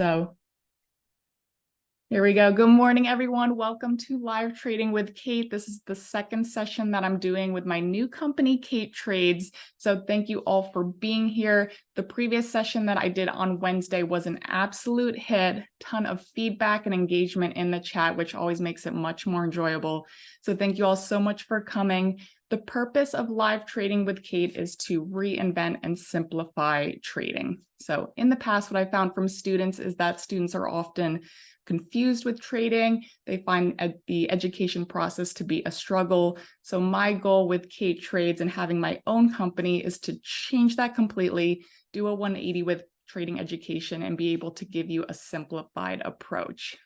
So here we go. Good morning, everyone. Welcome to Live Trading with Kait. This is the second session that I'm doing with my new company, Kait Trades. So thank you all for being here. The previous session that I did on Wednesday was an absolute hit, ton of feedback and engagement in the chat, which always makes it much more enjoyable. So thank you all so much for coming. The purpose of Live Trading with Kait is to reinvent and simplify trading. So in the past, what I found from students is that students are often confused with trading. They find the education process to be a struggle. So my goal with Kait Trades and having my own company is to change that completely, do a 180 with trading education, and be able to give you a simplified approach.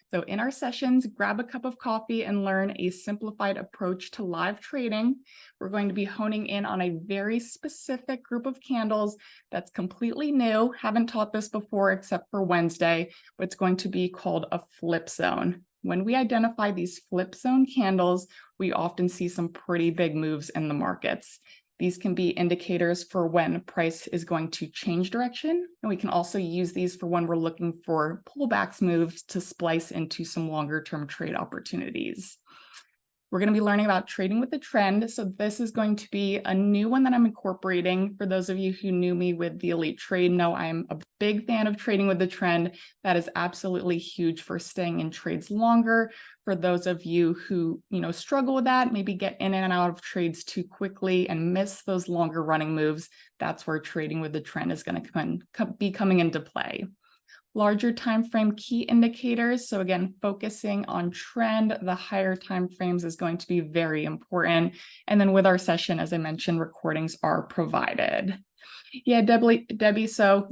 So in our sessions, grab a cup of coffee and learn a simplified approach to live trading. We're going to be honing in on a very specific group of candles that's completely new. Haven't taught this before except for Wednesday, but it's going to be called a flip zone. When we identify these flip zone candles, we often see some pretty big moves in the markets. These can be indicators for when price is going to change direction. And we can also use these for when we're looking for pullbacks moves to splice into some longer term trade opportunities. We're going to be learning about trading with the trend. So this is going to be a new one that I'm incorporating. For those of you who knew me with the Elite Trade, know I'm a big fan of trading with the trend. That is absolutely huge for staying in trades longer. For those of you who, struggle with that, maybe get in and out of trades too quickly and miss those longer running moves, that's where trading with the trend is going to be coming into play. Larger time frame key indicators. So again, focusing on trend, the higher time frames is going to be very important. And then with our session, as I mentioned, recordings are provided. Yeah, Debbie. So,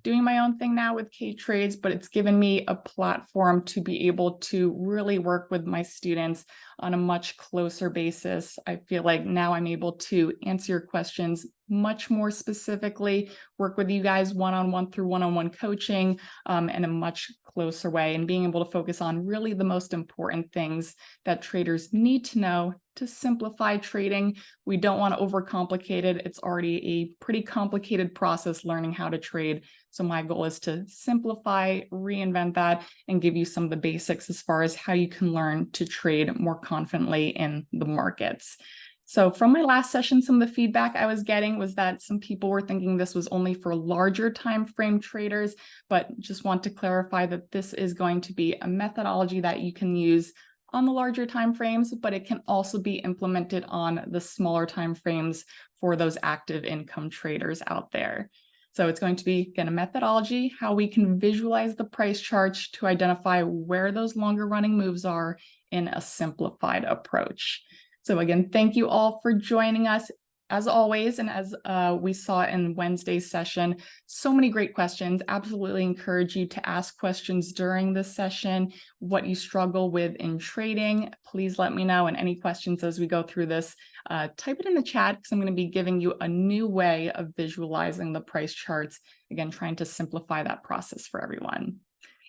doing my own thing now with Kait Trades, but it's given me a platform to be able to really work with my students on a much closer basis. I feel like now I'm able to answer your questions much more specifically, work with you guys one-on-one through one-on-one coaching in a much closer way, and being able to focus on really the most important things that traders need to know to simplify trading. We don't want to overcomplicate it. It's already a pretty complicated process learning how to trade. So my goal is to simplify, reinvent that, and give you some of the basics as far as how you can learn to trade more confidently in the markets. So from my last session, some of the feedback I was getting was that some people were thinking this was only for larger time frame traders, but just want to clarify that this is going to be a methodology that you can use on the larger time frames, but it can also be implemented on the smaller time frames for those active income traders out there. So it's going to be, again, a methodology, how we can visualize the price charts to identify where those longer running moves are in a simplified approach. So again, thank you all for joining us. As always, and as we saw in Wednesday's session, so many great questions. Absolutely encourage you to ask questions during this session. What you struggle with in trading, please let me know. And any questions as we go through this, type it in the chat, because I'm going to be giving you a new way of visualizing the price charts. Again, trying to simplify that process for everyone.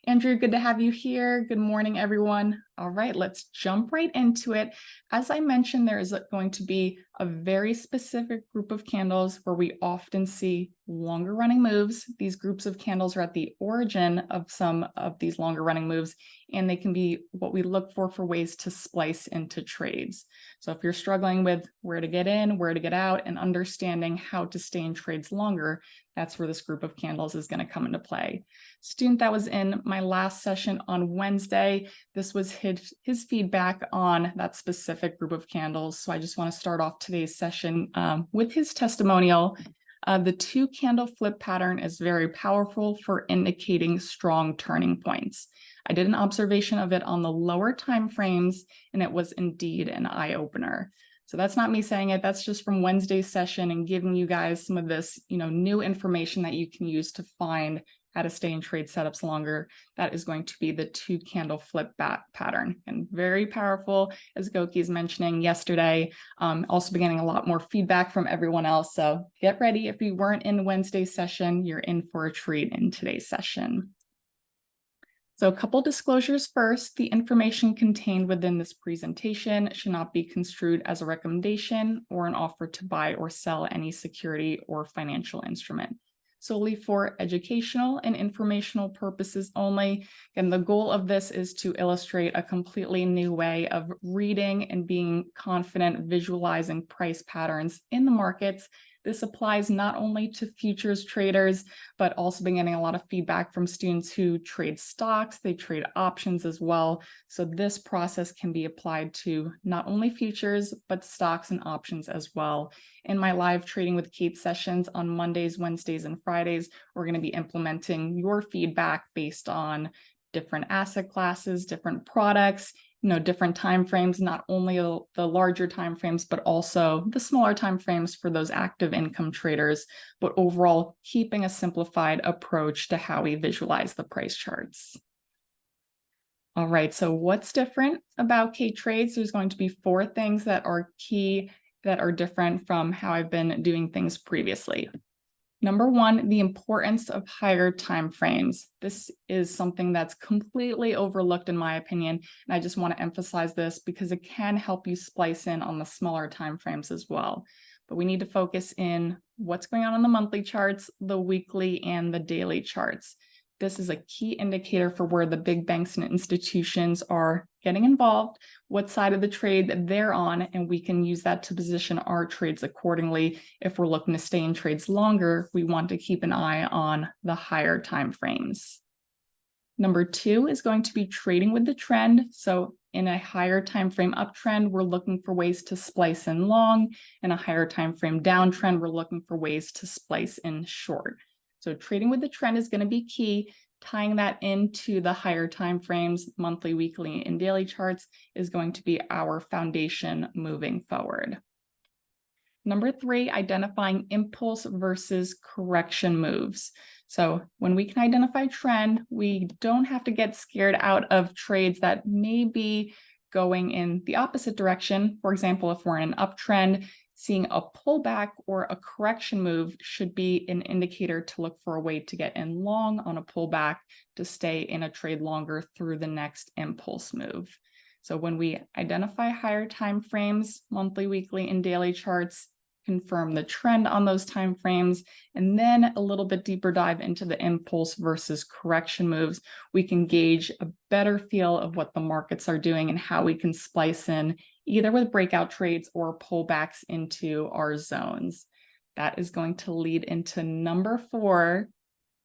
Andrew, good to have you here. Good morning, everyone. All right, let's jump right into it. As I mentioned, there is going to be a very specific group of candles where we often see longer running moves. These groups of candles are at the origin of some of these longer running moves, and they can be what we look for ways to splice into trades. So if you're struggling with where to get in, where to get out, and understanding how to stay in trades longer, that's where this group of candles is going to come into play. Student that was in my last session on Wednesday, this was his feedback on that specific group of candles. So I just want to start off today's session with his testimonial. The 2-candle flip pattern is very powerful for indicating strong turning points. I did an observation of it on the lower time frames, and it was indeed an eye-opener. So that's not me saying it, that's just from Wednesday's session and giving you guys some of this, new information that you can use to find how to stay in trade setups longer. That is going to be the 2-candle flip pattern, and very powerful, as Goki is mentioning yesterday. Also been getting a lot more feedback from everyone else. So get ready. If you weren't in Wednesday's session, you're in for a treat in today's session. So a couple disclosures first. The information contained within this presentation should not be construed as a recommendation or an offer to buy or sell any security or financial instrument. solely for educational and informational purposes only. And the goal of this is to illustrate a completely new way of reading and being confident visualizing price patterns in the markets. This applies not only to futures traders, but also been getting a lot of feedback from students who trade stocks, they trade options as well. So this process can be applied to not only futures, but stocks and options as well. In my live trading with Kait sessions on Mondays, Wednesdays, and Fridays, we're going to be implementing your feedback based on different asset classes, different products, different timeframes, not only the larger timeframes, but also the smaller timeframes for those active income traders, but overall keeping a simplified approach to how we visualize the price charts. All right, so what's different about Kait Trades? There's going to be 4 things that are key that are different from how I've been doing things previously. Number 1, the importance of higher time frames. This is something that's completely overlooked in my opinion, and I just want to emphasize this because it can help you splice in on the smaller time frames as well. But we need to focus in what's going on the monthly charts, the weekly, and the daily charts. This is a key indicator for where the big banks and institutions are getting involved, what side of the trade they're on, and we can use that to position our trades accordingly. If we're looking to stay in trades longer, we want to keep an eye on the higher time frames. Number 2 is going to be trading with the trend. So in a higher time frame uptrend, we're looking for ways to splice in long. In a higher time frame downtrend, we're looking for ways to splice in short. So trading with the trend is going to be key. Tying that into the higher time frames, monthly, weekly, and daily charts is going to be our foundation moving forward. Number 3, identifying impulse versus correction moves. So when we can identify trend, we don't have to get scared out of trades that may be going in the opposite direction. For example, if we're in an uptrend, seeing a pullback or a correction move should be an indicator to look for a way to get in long on a pullback to stay in a trade longer through the next impulse move. So when we identify higher time frames, monthly, weekly, and daily charts, confirm the trend on those time frames, and then a little bit deeper dive into the impulse versus correction moves, we can gauge a better feel of what the markets are doing and how we can splice in either with breakout trades or pullbacks into our zones. That is going to lead into number 4,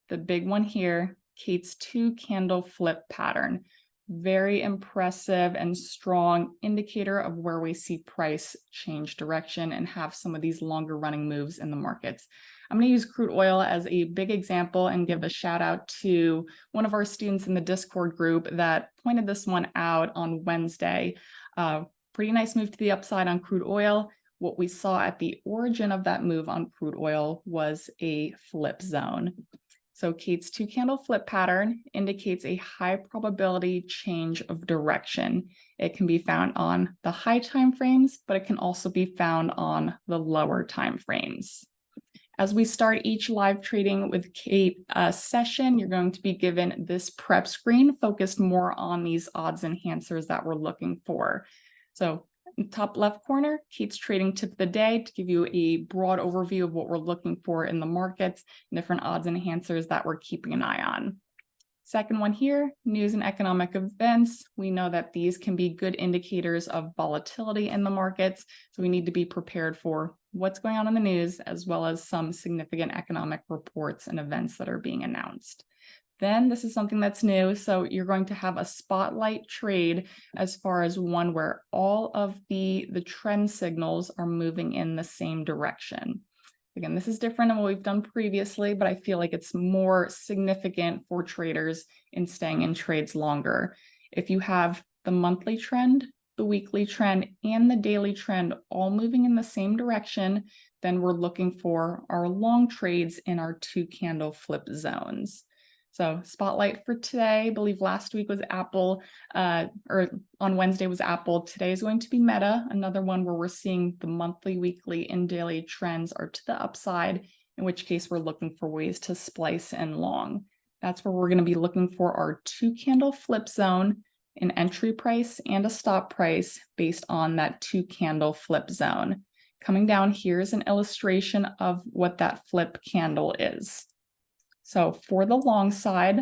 the big one here, Kait's 2-candle flip pattern. Very impressive and strong indicator of where we see price change direction and have some of these longer running moves in the markets. I'm going to use crude oil as a big example and give a shout out to one of our students in the Discord group that pointed this one out on Wednesday. Pretty nice move to the upside on crude oil. What we saw at the origin of that move on crude oil was a flip zone. So Kait's 2-candle flip pattern indicates a high probability change of direction. It can be found on the high time frames, but it can also be found on the lower time frames. As we start each live trading with Kait session, you're going to be given this prep screen focused more on these odds enhancers that we're looking for. So in the top left corner, Kait's trading tip of the day to give you a broad overview of what we're looking for in the markets and different odds enhancers that we're keeping an eye on. Second one here, news and economic events. We know that these can be good indicators of volatility in the markets, so we need to be prepared for what's going on in the news, as well as some significant economic reports and events that are being announced. Then this is something that's new. So you're going to have a spotlight trade as far as one where all of the trend signals are moving in the same direction. Again, this is different than what we've done previously, but I feel like it's more significant for traders in staying in trades longer. If you have the monthly trend, the weekly trend, and the daily trend all moving in the same direction, then we're looking for our long trades in our 2-candle flip zones. So spotlight for today, I believe last week was Apple, or on Wednesday was Apple. Today is going to be Meta, another one where we're seeing the monthly, weekly, and daily trends are to the upside, in which case we're looking for ways to splice in long. That's where we're going to be looking for our 2-candle flip zone, an entry price and a stop price based on that 2-candle flip zone. Coming down, here's an illustration of what that flip candle is. So for the long side,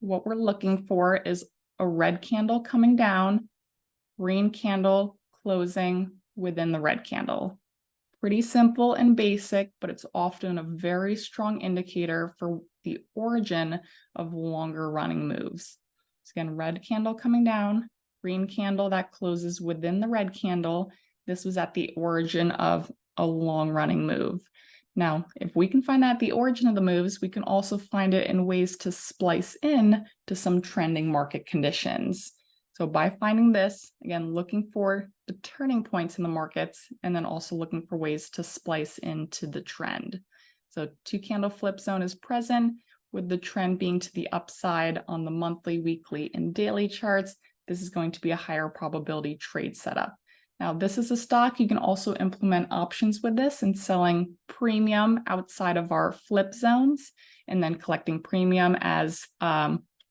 what we're looking for is a red candle coming down, green candle closing within the red candle. Pretty simple and basic, but it's often a very strong indicator for the origin of longer running moves. So again, red candle coming down, green candle that closes within the red candle. This was at the origin of a long running move. Now, if we can find that at the origin of the moves, we can also find it in ways to splice in to some trending market conditions. So by finding this, again, looking for the turning points in the markets, and then also looking for ways to splice into the trend. So 2-candle flip zone is present, with the trend being to the upside on the monthly, weekly, and daily charts. This is going to be a higher probability trade setup. Now, this is a stock. You can also implement options with this and selling premium outside of our flip zones, and then collecting premium as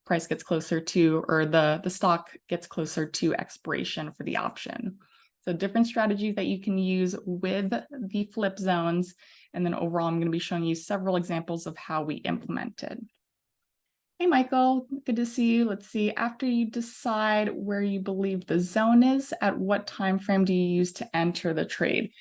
price gets closer to, or the stock gets closer to expiration for the option. So different strategies that you can use with the flip zones. And then overall, I'm going to be showing you several examples of how we implement it. Hey, Michael, good to see you. Let's see, after you decide where you believe the zone is, at what time frame do you use to enter the trade?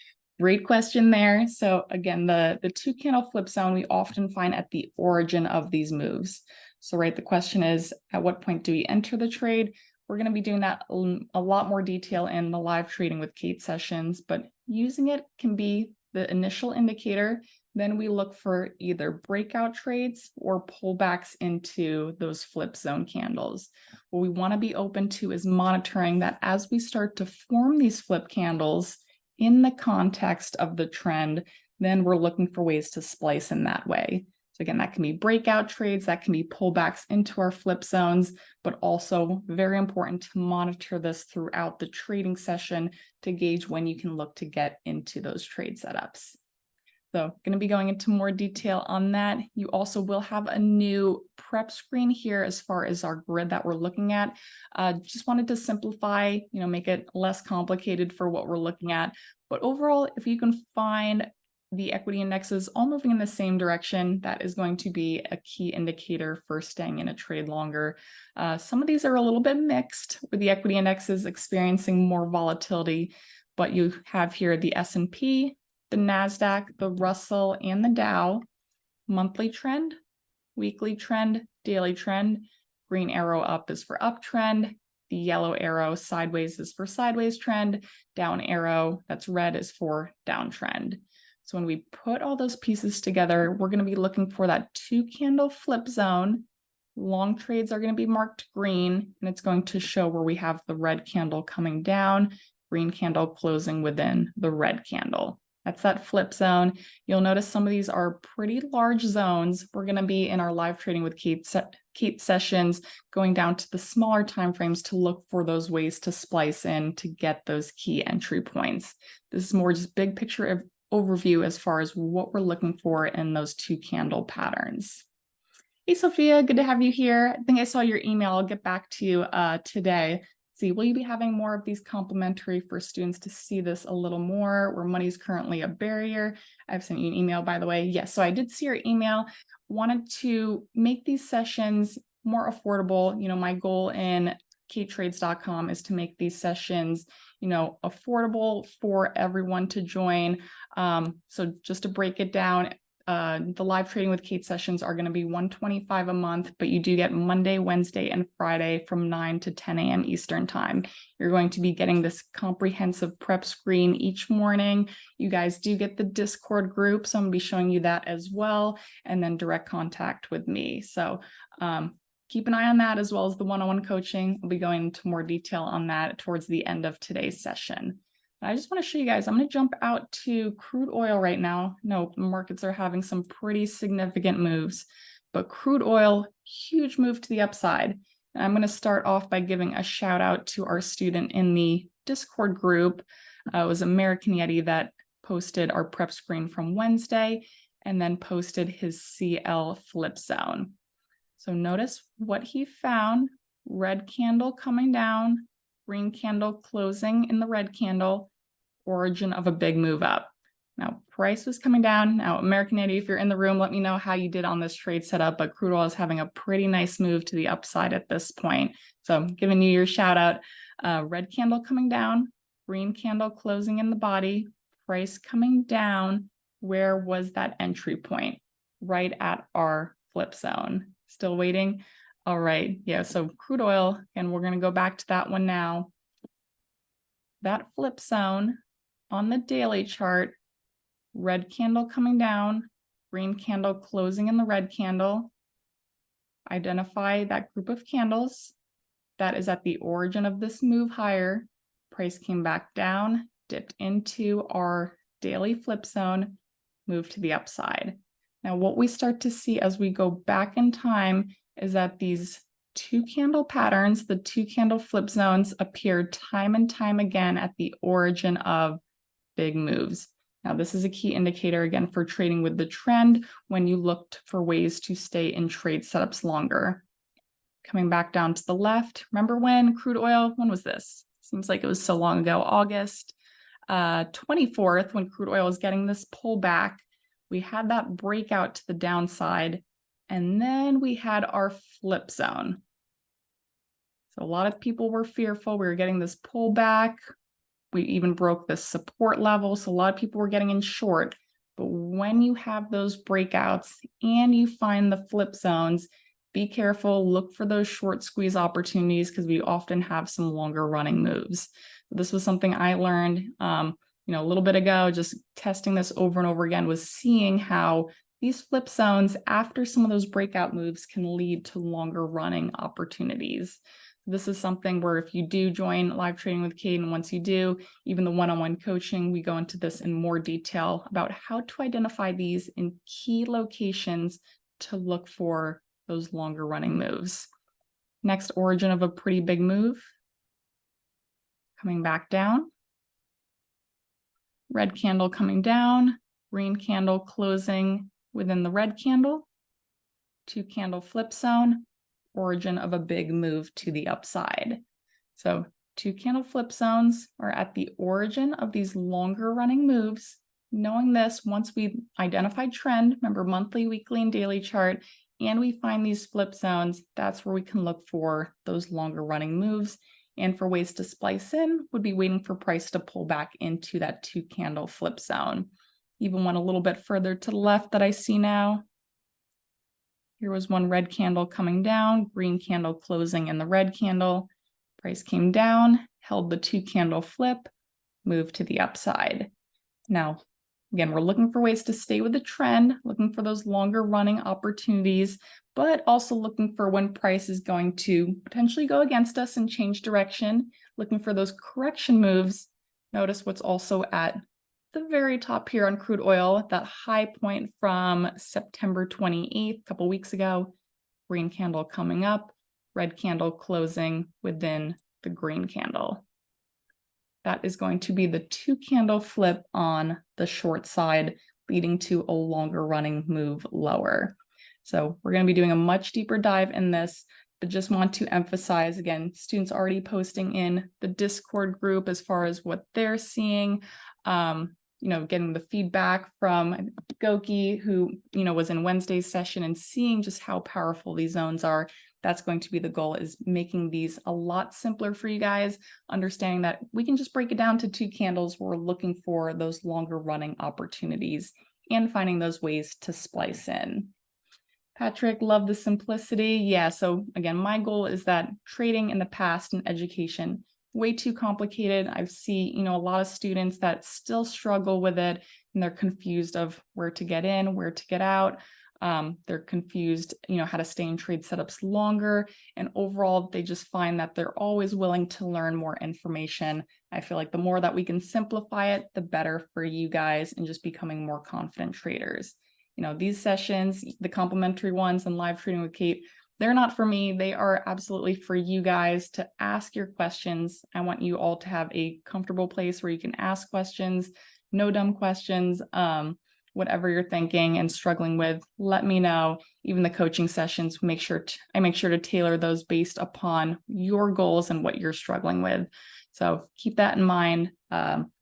Great question there. So again, the 2-candle flip zone we often find at the origin of these moves. So right, the question is, at what point do we enter the trade? We're going to be doing that a lot more detail in the live trading with Kait sessions, but using it can be the initial indicator. Then we look for either breakout trades or pullbacks into those flip zone candles. What we want to be open to is monitoring that as we start to form these flip candles in the context of the trend, then we're looking for ways to splice in that way. So again, that can be breakout trades, that can be pullbacks into our flip zones, but also very important to monitor this throughout the trading session to gauge when you can look to get into those trade setups. So going to be going into more detail on that. You also will have a new prep screen here as far as our grid that we're looking at. Just wanted to simplify, make it less complicated for what we're looking at. But overall, if you can find the equity indexes all moving in the same direction, that is going to be a key indicator for staying in a trade longer. Some of these are a little bit mixed, with the equity indexes experiencing more volatility, but you have here the S&P, the NASDAQ, the Russell, and the Dow. Monthly trend, weekly trend, daily trend. Green arrow up is for uptrend. The yellow arrow sideways is for sideways trend. Down arrow that's red is for downtrend. So when we put all those pieces together, we're going to be looking for that 2-candle flip zone. Long trades are going to be marked green, and it's going to show where we have the red candle coming down, green candle closing within the red candle. That's that flip zone. You'll notice some of these are pretty large zones. We're going to be in our live trading with Kait sessions going down to the smaller timeframes to look for those ways to splice in to get those key entry points. This is more just big picture overview as far as what we're looking for in those 2-candle patterns. Hey, Sophia, good to have you here. I think I saw your email. I'll get back to you today. See, will you be having more of these complimentary for students to see this a little more, where money is currently a barrier? I've sent you an email, by the way. Yes, so I did see your email. Wanted to make these sessions more affordable. My goal in kaittrades.com is to make these sessions, affordable for everyone to join. So just to break it down, the live trading with Kait sessions are going to be $125 a month, but you do get Monday, Wednesday, and Friday from 9 to 10 a.m. Eastern time. You're going to be getting this comprehensive prep screen each morning. You guys do get the Discord group, so I'm going to be showing you that as well, and then direct contact with me. So keep an eye on that, as well as the one-on-one coaching. I'll be going into more detail on that towards the end of today's session. I just want to show you guys, I'm going to jump out to crude oil right now. No, the markets are having some pretty significant moves, but crude oil, huge move to the upside. And I'm going to start off by giving a shout out to our student in the Discord group. It was American Yeti that posted our prep screen from Wednesday and then posted his CL flip zone. So notice what he found: red candle coming down, green candle closing in the red candle, origin of a big move up. Now, price was coming down. Now, American Eddie, if you're in the room, let me know how you did on this trade setup, but crude oil is having a pretty nice move to the upside at this point. So I'm giving you your shout out. Red candle coming down, green candle closing in the body, price coming down. Where was that entry point? Right at our flip zone. Still waiting? All right, yeah, so crude oil, and we're gonna go back to that one now. That flip zone on the daily chart, red candle coming down, green candle closing in the red candle. Identify that group of candles that is at the origin of this move higher. Price came back down, dipped into our daily flip zone, moved to the upside. Now, what we start to see as we go back in time is that these two candle patterns, the two candle flip zones, appear time and time again at the origin of big moves. Now, this is a key indicator, again, for trading with the trend when you looked for ways to stay in trade setups longer. Coming back down to the left, remember when crude oil, when was this? Seems like it was so long ago, August 24th, when crude oil was getting this pullback, we had that breakout to the downside, and then we had our flip zone. So a lot of people were fearful. We were getting this pullback. We even broke the support level. So a lot of people were getting in short. But when you have those breakouts and you find the flip zones, be careful, look for those short squeeze opportunities because we often have some longer running moves. This was something I learned, a little bit ago, just testing this over and over again, was seeing how these flip zones after some of those breakout moves can lead to longer running opportunities. This is something where if you do join live trading with Kait, and once you do, even the one-on-one coaching, we go into this in more detail about how to identify these in key locations to look for those longer running moves. Next origin of a pretty big move, coming back down. Red candle coming down, green candle closing within the red candle, two candle flip zone, origin of a big move to the upside. So two candle flip zones are at the origin of these longer running moves. Knowing this, once we identify trend, remember monthly, weekly, and daily chart, and we find these flip zones, that's where we can look for those longer running moves. And for ways to splice in, would be waiting for price to pull back into that two candle flip zone. Even one a little bit further to the left that I see now. Here was one red candle coming down, green candle closing in the red candle. Price came down, held the two candle flip, moved to the upside. Now, again, we're looking for ways to stay with the trend, looking for those longer running opportunities, but also looking for when price is going to potentially go against us and change direction, looking for those correction moves. Notice what's also at the very top here on crude oil, that high point from September 28th, a couple weeks ago, green candle coming up, red candle closing within the green candle. That is going to be the two candle flip on the short side, leading to a longer running move lower. So we're going to be doing a much deeper dive in this, but just want to emphasize, again, students already posting in the Discord group as far as what they're seeing, getting the feedback from Goki, who, was in Wednesday's session, and seeing just how powerful these zones are. That's going to be the goal, is making these a lot simpler for you guys, understanding that we can just break it down to two candles. We're looking for those longer running opportunities and finding those ways to splice in. Patrick, love the simplicity. Yeah, so again, my goal is that trading in the past and education, way too complicated. I see, a lot of students that still struggle with it, and they're confused of where to get in, where to get out. They're confused, how to stay in trade setups longer. And overall, they just find that they're always willing to learn more information. I feel like the more that we can simplify it, the better for you guys and just becoming more confident traders. These sessions, the complimentary ones and live trading with Kait, they're not for me. They are absolutely for you guys to ask your questions. I want you all to have a comfortable place where you can ask questions, no dumb questions. Whatever you're thinking and struggling with, let me know. Even the coaching sessions, I make sure to tailor those based upon your goals and what you're struggling with. So keep that in mind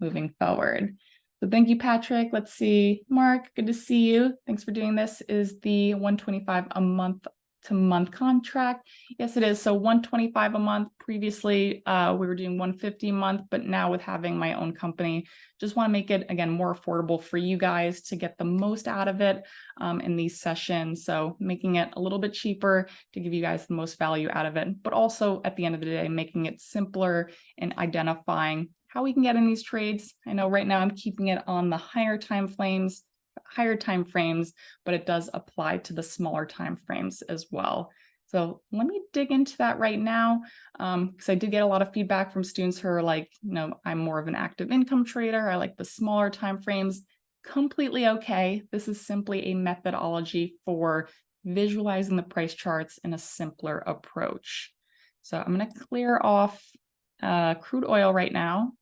moving forward. So thank you, Patrick. Let's see, Mark, good to see you. Thanks for doing this. Is the 125 a month to month contract? Yes, it is. So 125 a month. Previously, we were doing 150 a month, but now with having my own company, just want to make it, again, more affordable for you guys to get the most out of it in these sessions. So making it a little bit cheaper to give you guys the most value out of it, but also at the end of the day, making it simpler and identifying how we can get in these trades. I know right now I'm keeping it on the higher time frames, but it does apply to the smaller time frames as well. So let me dig into that right now, because I did get a lot of feedback from students who are like, I'm more of an active income trader. I like the smaller time frames. Completely okay. This is simply a methodology for visualizing the price charts in a simpler approach. So I'm going to clear off crude oil right now.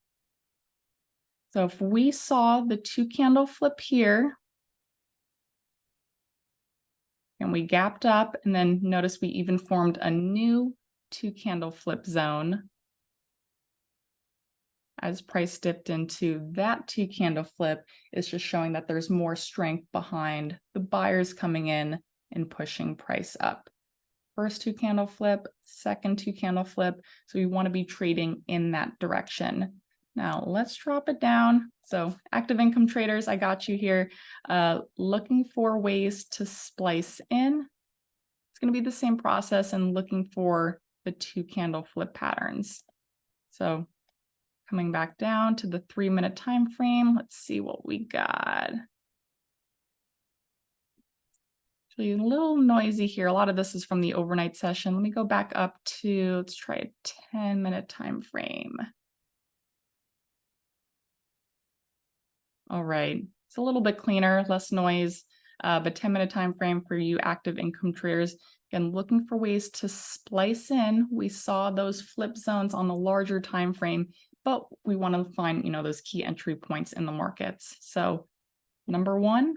So if we saw the 2 candle flip here, and we gapped up, and then notice we even formed a new 2 candle flip zone as price dipped into that 2 candle flip, is just showing that there's more strength behind the buyers coming in and pushing price up. First 2 candle flip, second 2 candle flip. So we want to be trading in that direction. Now let's drop it down. So active income traders, I got you here. Looking for ways to splice in. It's going to be the same process and looking for the 2 candle flip patterns. So coming back down to the 3-minute time frame, let's see what we got. Actually, a little noisy here. A lot of this is from the overnight session. Let me go back up to, let's try a 10-minute time frame. All right, it's a little bit cleaner, less noise, but 10-minute time frame for you active income traders. Again, looking for ways to splice in. We saw those flip zones on the larger time frame, but we want to find, those key entry points in the markets. So number one,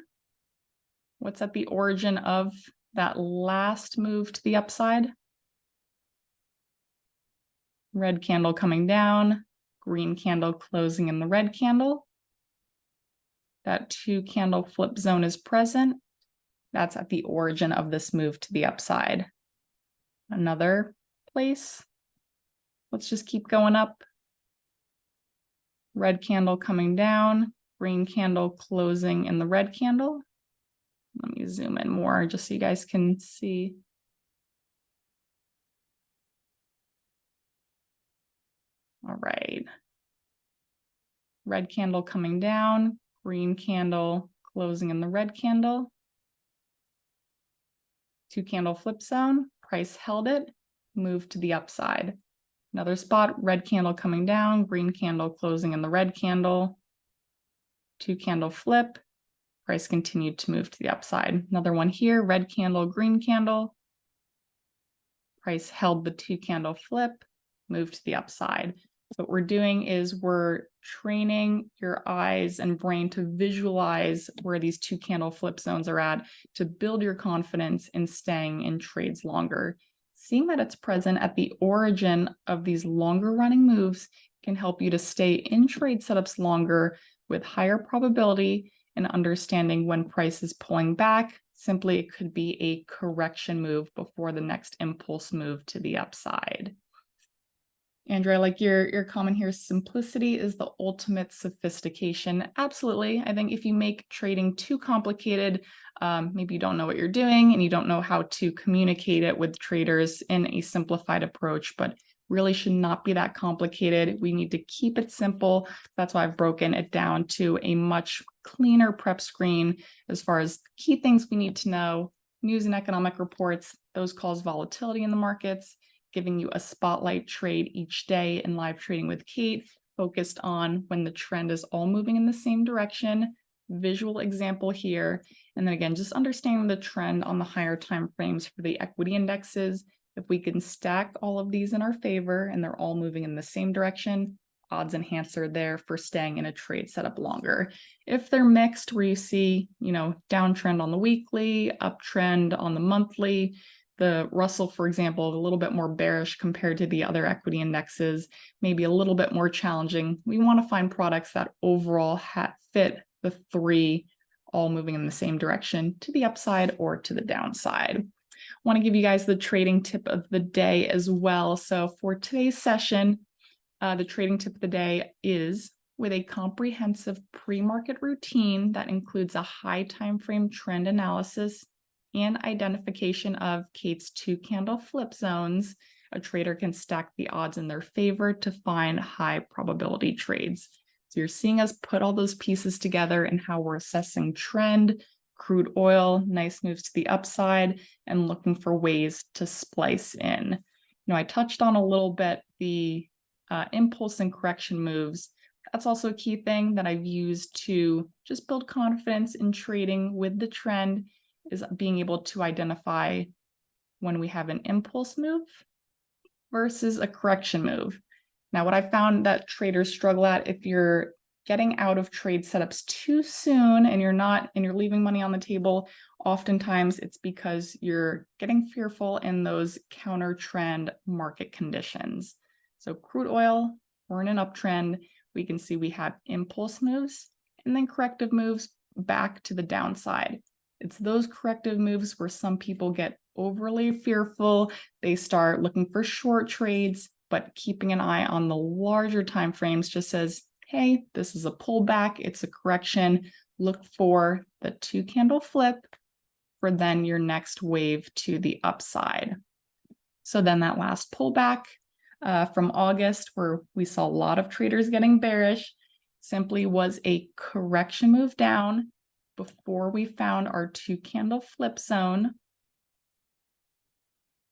what's at the origin of that last move to the upside? Red candle coming down, green candle closing in the red candle. That 2 candle flip zone is present. That's at the origin of this move to the upside. Another place. Let's just keep going up. Red candle coming down, green candle closing in the red candle. Let me zoom in more just so you guys can see. All right. Red candle coming down, green candle closing in the red candle. 2 candle flip zone, price held it, moved to the upside. Another spot, red candle coming down, green candle closing in the red candle. 2 candle flip, price continued to move to the upside. Another one here, red candle, green candle. Price held the 2 candle flip, moved to the upside. So what we're doing is we're training your eyes and brain to visualize where these 2 candle flip zones are at to build your confidence in staying in trades longer. Seeing that it's present at the origin of these longer running moves can help you to stay in trade setups longer with higher probability and understanding when price is pulling back. Simply, it could be a correction move before the next impulse move to the upside. Andrew, I like your comment here. Simplicity is the ultimate sophistication. Absolutely. I think if you make trading too complicated, maybe you don't know what you're doing and you don't know how to communicate it with traders in a simplified approach, but really should not be that complicated. We need to keep it simple. That's why I've broken it down to a much cleaner prep screen as far as key things we need to know, news and economic reports, those cause volatility in the markets, giving you a spotlight trade each day in live trading with Kait, focused on when the trend is all moving in the same direction, visual example here. And then again, just understanding the trend on the higher time frames for the equity indexes. If we can stack all of these in our favor and they're all moving in the same direction, odds enhancer there for staying in a trade setup longer. If they're mixed, where you see, downtrend on the weekly, uptrend on the monthly, the Russell, for example, a little bit more bearish compared to the other equity indexes, maybe a little bit more challenging. We want to find products that overall fit the three, all moving in the same direction, to the upside or to the downside. I want to give you guys the trading tip of the day as well. So for today's session, the trading tip of the day is with a comprehensive pre-market routine that includes a high time frame trend analysis and identification of Kait's 2-candle flip zones. A trader can stack the odds in their favor to find high probability trades. So you're seeing us put all those pieces together and how we're assessing trend, crude oil, nice moves to the upside, and looking for ways to splice in. I touched on a little bit the impulse and correction moves. That's also a key thing that I've used to just build confidence in trading with the trend, is being able to identify when we have an impulse move versus a correction move. Now, what I found that traders struggle at, if you're getting out of trade setups too soon and you're leaving money on the table, oftentimes it's because you're getting fearful in those counter trend market conditions. So crude oil, we're in an uptrend. We can see we have impulse moves and then corrective moves back to the downside. It's those corrective moves where some people get overly fearful. They start looking for short trades, but keeping an eye on the larger time frames just says, hey, this is a pullback, it's a correction. Look for the 2-candle flip for then your next wave to the upside. So then that last pullback from August, where we saw a lot of traders getting bearish, simply was a correction move down before we found our 2-candle flip zone.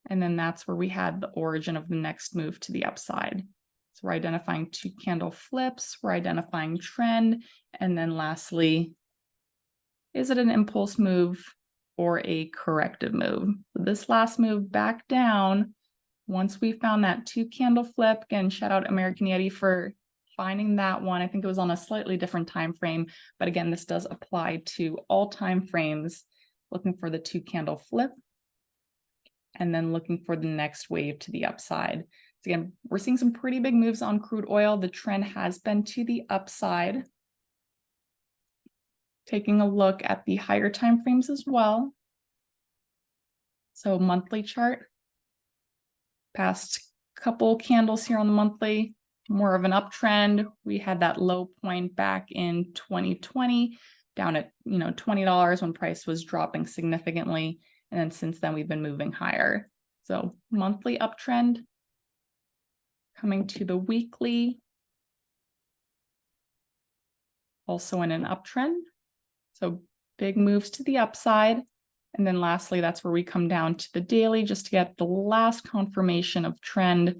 And then that's where we had the origin of the next move to the upside. So we're identifying 2-candle flips, we're identifying trend, and then lastly, is it an impulse move or a corrective move? So this last move back down, once we found that 2-candle flip, again, shout out American Yeti for finding that one. I think it was on a slightly different time frame, but again, this does apply to all time frames. Looking for the 2-candle flip, and then looking for the next wave to the upside. So again, we're seeing some pretty big moves on crude oil. The trend has been to the upside. Taking a look at the higher time frames as well. So monthly chart, past couple candles here on the monthly, more of an uptrend. We had that low point back in 2020, down at $20 when price was dropping significantly. And then since then, we've been moving higher. So monthly uptrend. Coming to the weekly, also in an uptrend. So big moves to the upside. And then lastly, that's where we come down to the daily just to get the last confirmation of trend,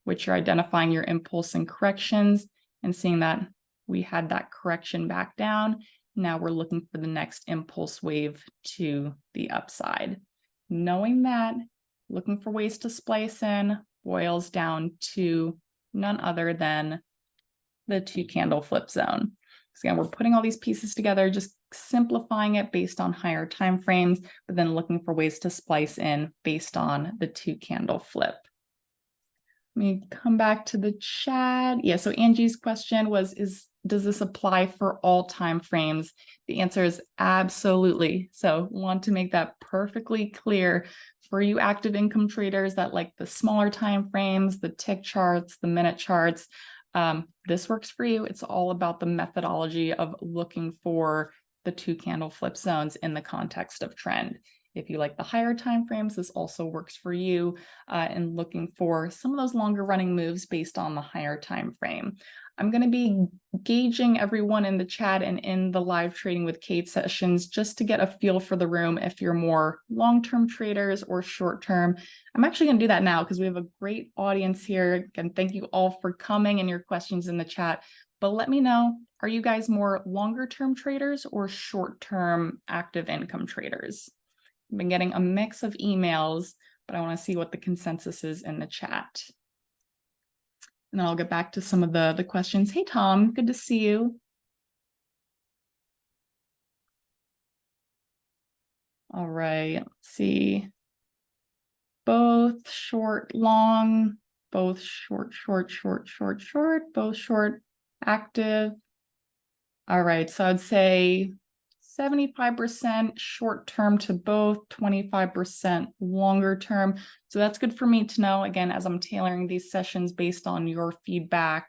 which you're identifying your impulse and corrections and seeing that we had that correction back down. Now we're looking for the next impulse wave to the upside. Knowing that, looking for ways to splice in, boils down to none other than the 2-candle flip zone. So again, we're putting all these pieces together, just simplifying it based on higher time frames, but then looking for ways to splice in based on the 2-candle flip. Let me come back to the chat. Yeah, so Angie's question was, does this apply for all time frames? The answer is absolutely. So want to make that perfectly clear for you active income traders that like the smaller time frames, the tick charts, the minute charts. This works for you. It's all about the methodology of looking for the 2-candle flip zones in the context of trend. If you like the higher time frames, this also works for you, and looking for some of those longer running moves based on the higher time frame. I'm going to be gauging everyone in the chat and in the live trading with Kait sessions just to get a feel for the room if you're more long-term traders or short-term. I'm actually going to do that now because we have a great audience here. Again, thank you all for coming and your questions in the chat. But let me know, are you guys more longer-term traders or short-term active income traders? I've been getting a mix of emails, but I want to see what the consensus is in the chat. And then I'll get back to some of the questions. Hey, Tom, good to see you. All right, let's see. both short, long, both short, short, short, short, short, both short, active. All right, so I'd say 75% short term to both, 25% longer term. So that's good for me to know, again, as I'm tailoring these sessions based on your feedback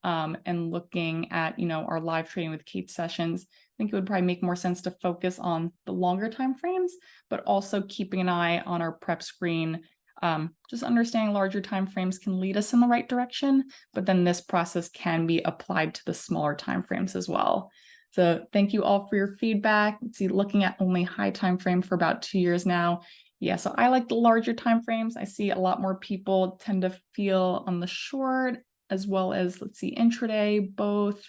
and looking at, our live trading with Kait sessions. I think it would probably make more sense to focus on the longer time frames, but also keeping an eye on our prep screen. Just understanding larger time frames can lead us in the right direction, but then this process can be applied to the smaller time frames as well. So thank you all for your feedback. Let's see, looking at only high time frame for about 2 years now. Yeah, so I like the larger time frames. I see a lot more people tend to feel on the short as well as, let's see, intraday, both.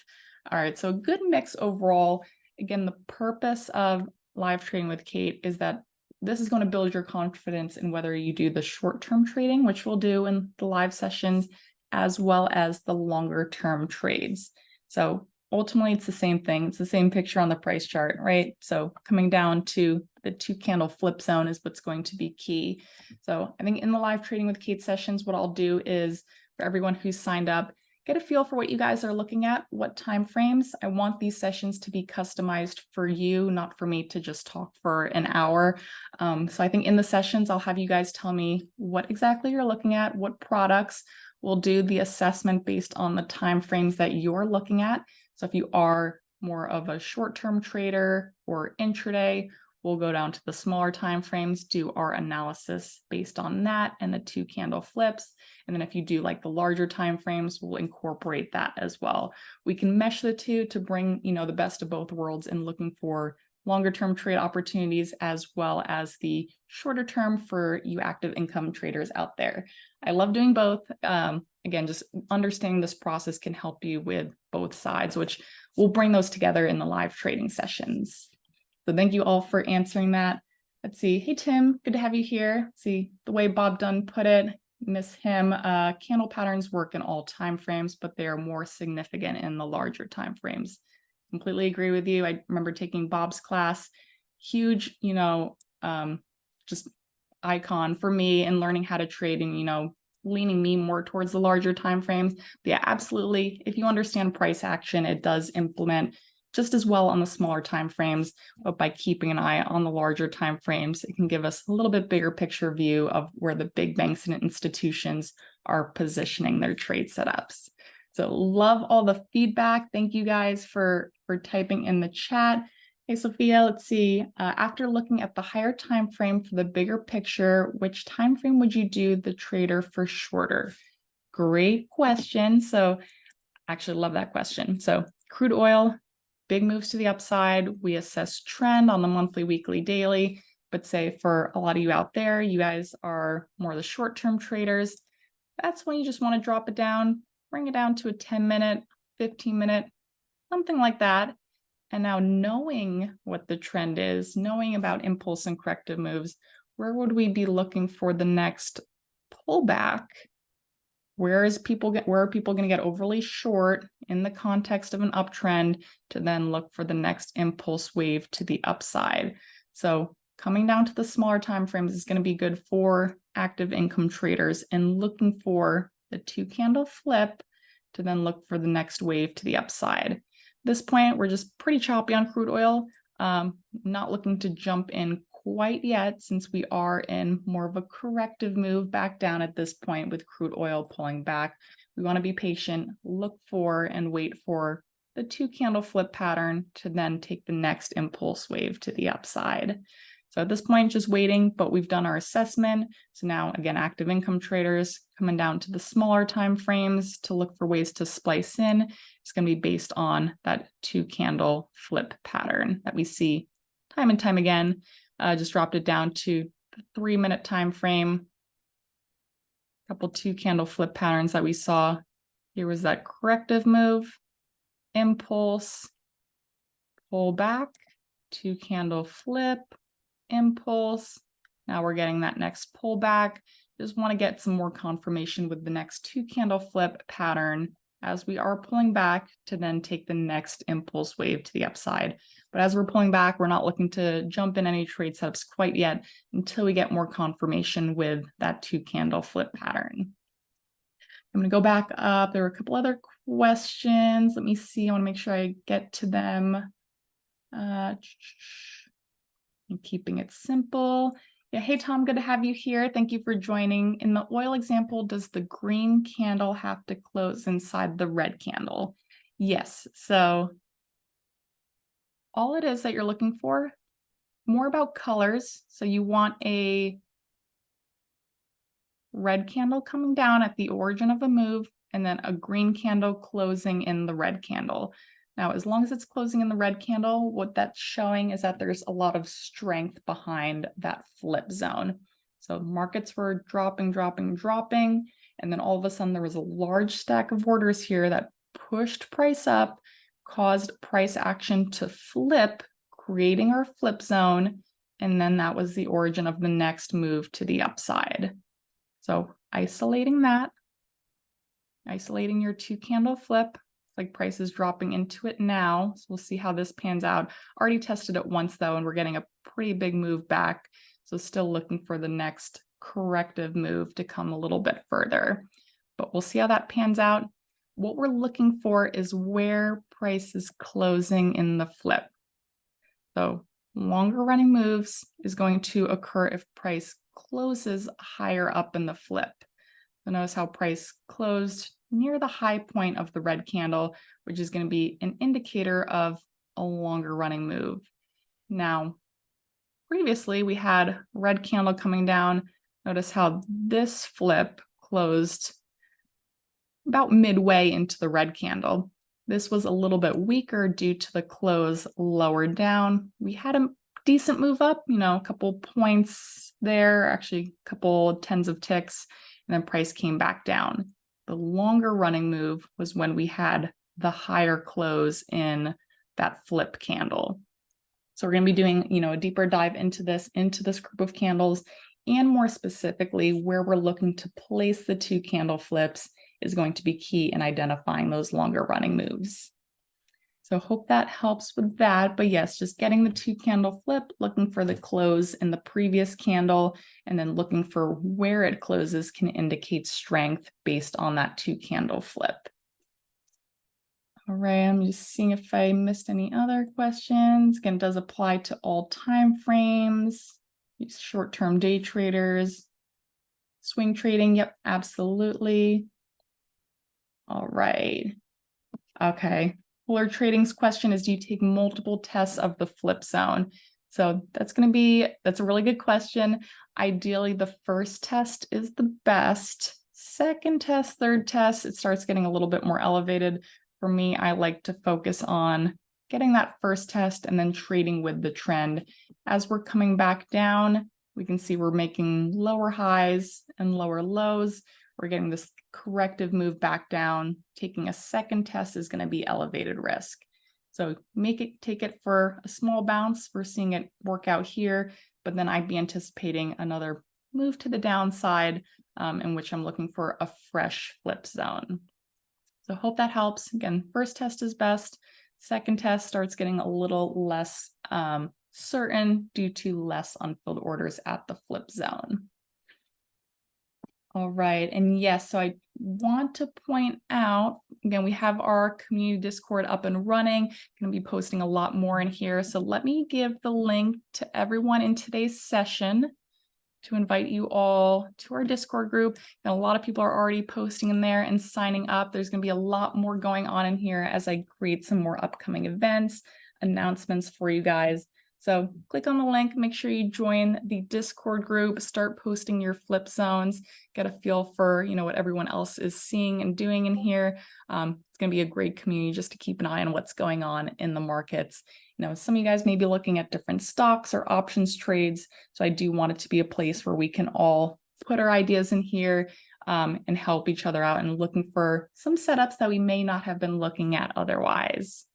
All right, so a good mix overall. Again, the purpose of live trading with Kait is that this is going to build your confidence in whether you do the short-term trading, which we'll do in the live sessions, as well as the longer-term trades. So ultimately, it's the same thing. It's the same picture on the price chart, right? So coming down to the 2-candle flip zone is what's going to be key. So I think in the live trading with Kait sessions, what I'll do is for everyone who's signed up, get a feel for what you guys are looking at, what time frames. I want these sessions to be customized for you, not for me to just talk for an hour. So I think in the sessions, I'll have you guys tell me what exactly you're looking at, what products. We'll do the assessment based on the time frames that you're looking at. So if you are more of a short-term trader or intraday, we'll go down to the smaller time frames, do our analysis based on that and the 2-candle flips. And then if you do like the larger time frames, we'll incorporate that as well. We can mesh the two to bring, the best of both worlds and looking for longer term trade opportunities as well as the shorter term for you active income traders out there. I love doing both. Again, just understanding this process can help you with both sides, which we'll bring those together in the live trading sessions. So thank you all for answering that. Let's see. Hey, Tim, good to have you here. Let's see, the way Bob Dunn put it, miss him. Candle patterns work in all time frames, but they are more significant in the larger time frames. Completely agree with you. I remember taking Bob's class. Huge, just icon for me in learning how to trade and, leaning me more towards the larger time frames. But yeah, absolutely. If you understand price action, it does implement just as well on the smaller time frames, but by keeping an eye on the larger time frames, it can give us a little bit bigger picture view of where the big banks and institutions are positioning their trade setups. So love all the feedback. Thank you guys for typing in the chat. Hey, Sophia, let's see. After looking at the higher time frame for the bigger picture, which time frame would you do the trader for shorter? Great question. So actually love that question. So crude oil, big moves to the upside. We assess trend on the monthly, weekly, daily. But say for a lot of you out there, you guys are more the short-term traders. That's when you just want to drop it down, bring it down to a 10-minute, 15-minute, something like that. And now knowing what the trend is, knowing about impulse and corrective moves, where would we be looking for the next pullback? Where are people going to get overly short in the context of an uptrend to then look for the next impulse wave to the upside? So coming down to the smaller time frames is going to be good for active income traders and looking for the 2-candle flip to then look for the next wave to the upside. At this point, we're just pretty choppy on crude oil, not looking to jump in quite yet, since we are in more of a corrective move back down at this point with crude oil pulling back. We want to be patient, look for and wait for the 2-candle flip pattern to then take the next impulse wave to the upside. So at this point, just waiting, but we've done our assessment. So now again, active income traders coming down to the smaller time frames to look for ways to splice in. It's going to be based on that 2-candle flip pattern that we see time and time again. Just dropped it down to the 3-minute time frame. A couple 2-candle flip patterns that we saw. Here was that corrective move, impulse, pull back, 2-candle flip, impulse. Now we're getting that next pullback. Just want to get some more confirmation with the next 2-candle flip pattern as we are pulling back to then take the next impulse wave to the upside. But as we're pulling back, we're not looking to jump in any trade setups quite yet until we get more confirmation with that 2 candle flip pattern. I'm going to go back up. There were a couple other questions. Let me see. I want to make sure I get to them. I'm keeping it simple. Yeah, hey Tom, good to have you here. Thank you for joining. In the oil example, does the green candle have to close inside the red candle? Yes. So all it is that you're looking for, more about colors. So you want a red candle coming down at the origin of the move, and then a green candle closing in the red candle. Now, as long as it's closing in the red candle, what that's showing is that there's a lot of strength behind that flip zone. So markets were dropping, and then all of a sudden there was a large stack of orders here that pushed price up, caused price action to flip, creating our flip zone, and then that was the origin of the next move to the upside. So isolating your 2 candle flip, it's like price is dropping into it now. So we'll see how this pans out. Already tested it once though, and we're getting a pretty big move back. So still looking for the next corrective move to come a little bit further, but we'll see how that pans out. What we're looking for is where price is closing in the flip. So longer running moves is going to occur if price closes higher up in the flip. So notice how price closed near the high point of the red candle, which is going to be an indicator of a longer running move. Now, previously we had red candle coming down. Notice how this flip closed about midway into the red candle. This was a little bit weaker due to the close lower down. We had a decent move up, a couple points there, actually a couple tens of ticks, and then price came back down. The longer running move was when we had the higher close in that flip candle. So we're going to be doing, a deeper dive into this group of candles, and more specifically, where we're looking to place the 2 candle flips is going to be key in identifying those longer running moves. So hope that helps with that. But yes, just getting the 2 candle flip, looking for the close in the previous candle, and then looking for where it closes can indicate strength based on that 2 candle flip. All right, I'm just seeing if I missed any other questions. Again, it does apply to all time frames, short-term day traders, swing trading. Yep, absolutely. All right. Okay. Polar Trading's question is, do you take multiple tests of the flip zone? So that's a really good question. Ideally, the first test is the best. Second test, third test, it starts getting a little bit more elevated. For me, I like to focus on getting that first test and then trading with the trend. As we're coming back down, we can see we're making lower highs and lower lows. We're getting this corrective move back down. Taking a second test is going to be elevated risk. So take it for a small bounce. We're seeing it work out here, but then I'd be anticipating another move to the downside, in which I'm looking for a fresh flip zone. So hope that helps. Again, first test is best. Second test starts getting a little less certain due to less unfilled orders at the flip zone. All right, and yes, so I want to point out, again, we have our community Discord up and running. Going to be posting a lot more in here. So let me give the link to everyone in today's session to invite you all to our Discord group. And a lot of people are already posting in there and signing up. There's going to be a lot more going on in here as I create some more upcoming events, announcements for you guys. So click on the link, make sure you join the Discord group, start posting your flip zones, get a feel for, what everyone else is seeing and doing in here. It's going to be a great community just to keep an eye on what's going on in the markets. Some of you guys may be looking at different stocks or options trades. So I do want it to be a place where we can all put our ideas in here and help each other out and looking for some setups that we may not have been looking at otherwise.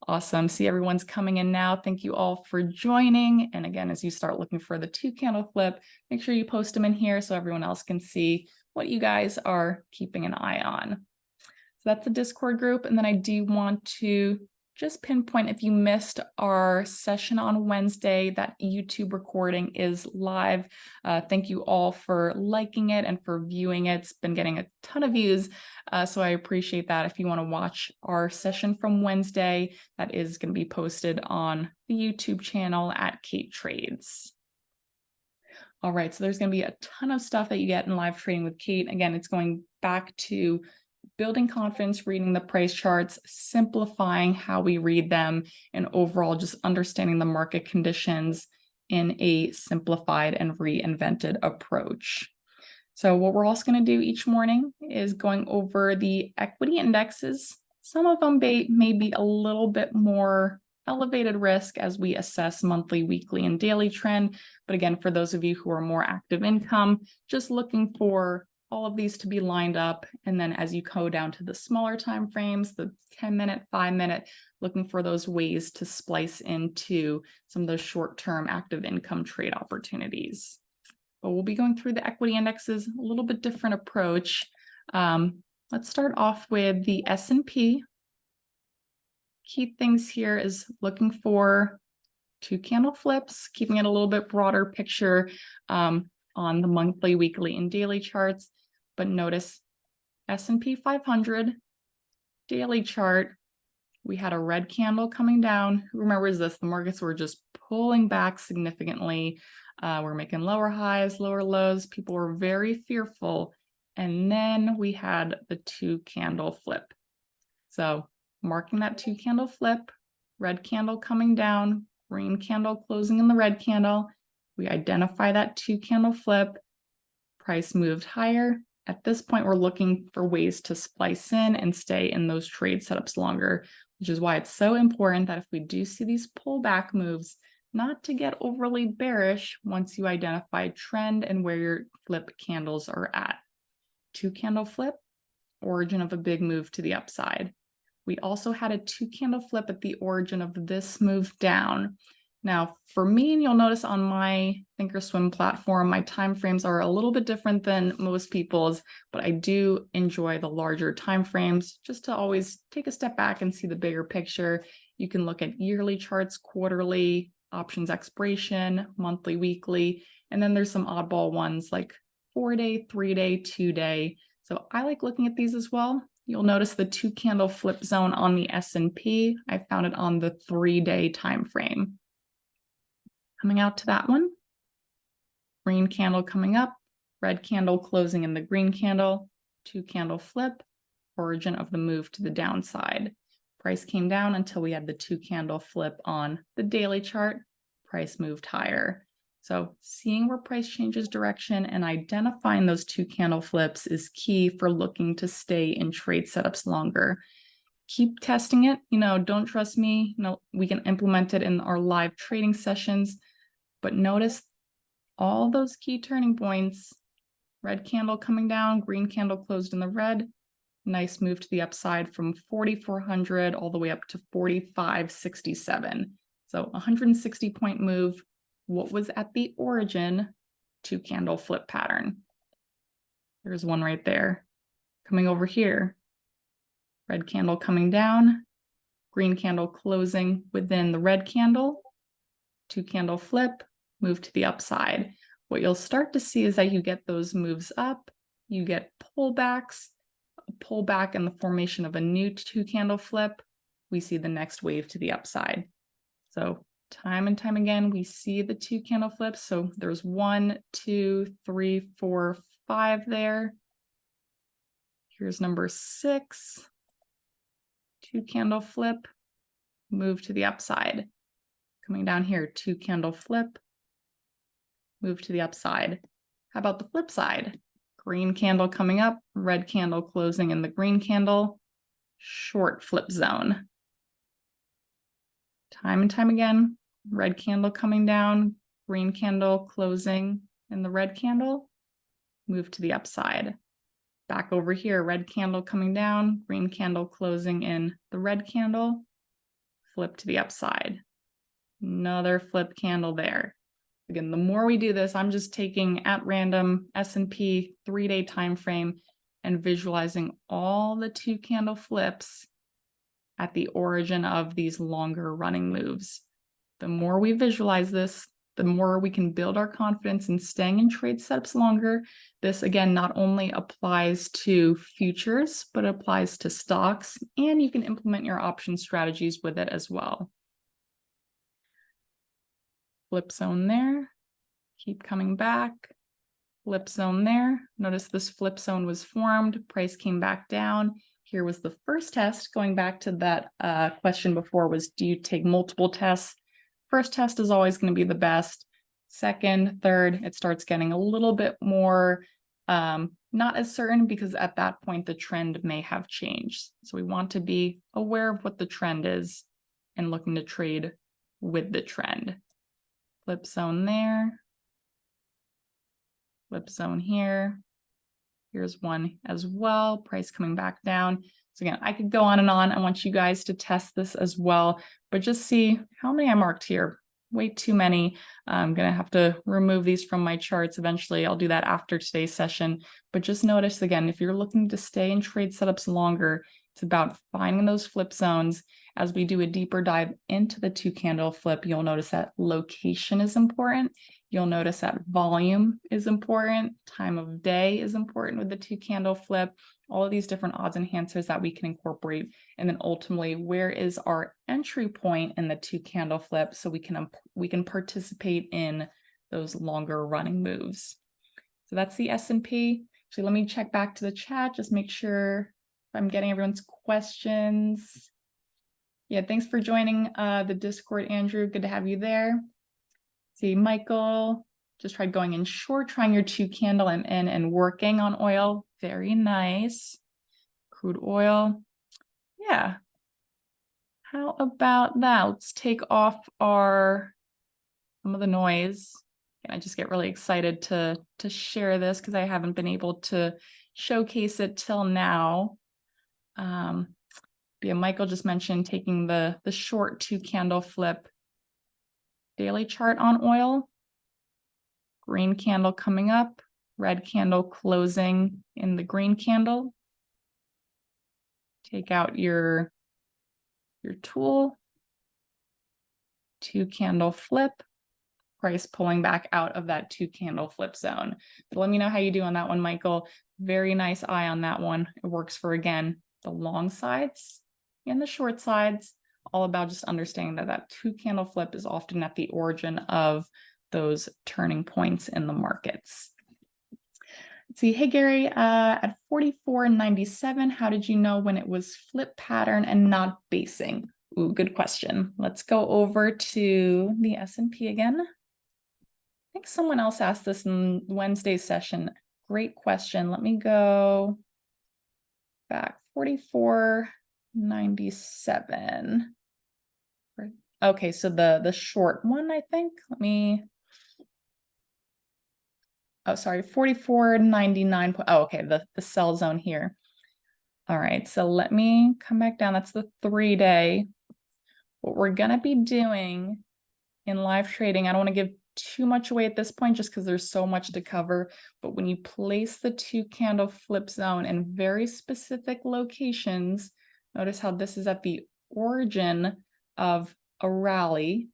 Awesome. See, everyone's coming in now. Thank you all for joining. And again, as you start looking for the 2 candle flip, make sure you post them in here so everyone else can see what you guys are keeping an eye on. that's the Discord group. And then I do want to just pinpoint, if you missed our session on Wednesday, that YouTube recording is live. Thank you all for liking it and for viewing it. It's been getting a ton of views, so I appreciate that. If you want to watch our session from Wednesday, that is going to be posted on the YouTube channel at Kait Trades. All right, so there's going to be a ton of stuff that you get in live trading with Kait. Again, it's going back to building confidence, reading the price charts, simplifying how we read them, and overall just understanding the market conditions in a simplified and reinvented approach. So what we're also going to do each morning is going over the equity indexes. Some of them may be a little bit more elevated risk as we assess monthly, weekly, and daily trend. But again, for those of you who are more active income, just looking for all of these to be lined up. And then as you go down to the smaller time frames, the 10-minute, 5-minute, looking for those ways to splice into some of those short-term active income trade opportunities. But we'll be going through the equity indexes, a little bit different approach. Let's start off with the S&P. Key things here is looking for 2 candle flips, keeping it a little bit broader picture on the monthly, weekly, and daily charts. But notice S&P 500 daily chart, we had a red candle coming down. Who remembers this? The markets were just pulling back significantly. We're making lower highs, lower lows. People were very fearful. And then we had the 2 candle flip. So marking that 2 candle flip, red candle coming down, green candle closing in the red candle. We identify that 2 candle flip, price moved higher. At this point, we're looking for ways to splice in and stay in those trade setups longer, which is why it's so important that if we do see these pullback moves, not to get overly bearish once you identify trend and where your flip candles are at. 2 candle flip, origin of a big move to the upside. We also had a 2 candle flip at the origin of this move down. Now, for me, and you'll notice on my Thinkorswim platform, my time frames are a little bit different than most people's, but I do enjoy the larger time frames just to always take a step back and see the bigger picture. You can look at yearly charts, quarterly, options expiration, monthly, weekly, and then there's some oddball ones like 4-day, 3-day, 2-day. So I like looking at these as well. You'll notice the 2 candle flip zone on the S&P. I found it on the 3-day time frame. Coming out to that one, green candle coming up, red candle closing in the green candle, 2 candle flip, origin of the move to the downside. Price came down until we had the 2 candle flip on the daily chart, price moved higher. So seeing where price changes direction and identifying those 2 candle flips is key for looking to stay in trade setups longer. Keep testing it, don't trust me, we can implement it in our live trading sessions, but notice all those key turning points, red candle coming down, green candle closed in the red, nice move to the upside from 4,400 all the way up to 4,567. So 160 point move. What was at the origin? 2 candle flip pattern. There's one right there. Coming over here, red candle coming down, green candle closing within the red candle, 2 candle flip, move to the upside. What you'll start to see is that you get those moves up, you get pullbacks, a pullback in the formation of a new 2 candle flip, we see the next wave to the upside. So time and time again, we see the 2 candle flips. So there's 1, 2, 3, 4, 5 there. Here's number 6, 2 candle flip, move to the upside. Coming down here, 2 candle flip, move to the upside. How about the flip side? Green candle coming up, red candle closing in the green candle, short flip zone. Time and time again, red candle coming down, green candle closing in the red candle, move to the upside. Back over here, red candle coming down, green candle closing in the red candle, flip to the upside. Another flip candle there. Again, the more we do this, I'm just taking at random S&P 3-day time frame and visualizing all the 2 candle flips at the origin of these longer running moves. The more we visualize this, the more we can build our confidence in staying in trade setups longer. This, again, not only applies to futures, but it applies to stocks, and you can implement your option strategies with it as well. Flip zone there, keep coming back, flip zone there. Notice this flip zone was formed, price came back down. Here was the first test. Going back to that question before was, do you take multiple tests? First test is always going to be the best. Second, third, it starts getting a little bit more not as certain, because at that point the trend may have changed. So we want to be aware of what the trend is and looking to trade with the trend. Flip zone there. Flip zone here. Here's one as well, price coming back down. So again, I could go on and on. I want you guys to test this as well, but just see how many I marked here. Way too many. I'm gonna have to remove these from my charts eventually. I'll do that after today's session, but just notice again, if you're looking to stay in trade setups longer, it's about finding those flip zones. As we do a deeper dive into the 2 candle flip, you'll notice that location is important. You'll notice that volume is important, time of day is important with the 2 candle flip, all of these different odds enhancers that we can incorporate. And then ultimately, where is our entry point in the 2 candle flip so we can participate in those longer running moves. So that's the S&P. So let me check back to the chat, just make sure if I'm getting everyone's questions. Yeah, thanks for joining the Discord, Andrew. Good to have you there. See, Michael just tried going in short, trying your 2 candle and working on oil. Very nice. Crude oil. Yeah. How about that? Let's take off some of the noise. And I just get really excited to share this because I haven't been able to showcase it till now. Yeah, Michael just mentioned taking the short 2 candle flip daily chart on oil. Green candle coming up, red candle closing in the green candle. Take out your tool, 2 candle flip, price pulling back out of that 2 candle flip zone. But let me know how you do on that one, Michael. Very nice eye on that one. It works for, again, the long sides and the short sides, all about just understanding that 2 candle flip is often at the origin of those turning points in the markets. Let's see, hey Gary, at 44.97, how did you know when it was flip pattern and not basing? Ooh, good question. Let's go over to the S&P again. I think someone else asked this in Wednesday's session. Great question. Let me go back. 44.97. Okay, so the short one, I think. Let me. Oh, sorry, 44.99. Oh, okay, the sell zone here. All right, so let me come back down. That's the 3-day. What we're gonna be doing in live trading, I don't want to give too much away at this point just because there's so much to cover, but when you place the 2 candle flip zone in very specific locations, notice how this is at the origin of a rally,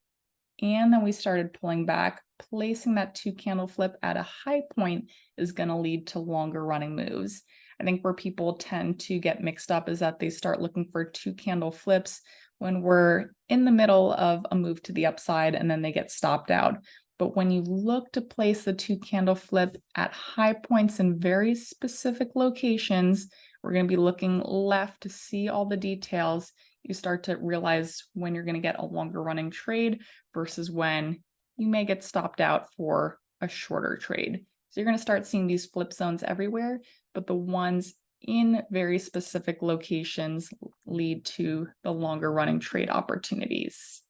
and then we started pulling back. Placing that 2 candle flip at a high point is going to lead to longer running moves. I think where people tend to get mixed up is that they start looking for 2 candle flips when we're in the middle of a move to the upside and then they get stopped out. But when you look to place the 2 candle flip at high points in very specific locations, we're going to be looking left to see all the details. You start to realize when you're going to get a longer running trade versus when you may get stopped out for a shorter trade. So you're going to start seeing these flip zones everywhere, but the ones in very specific locations lead to the longer running trade opportunities.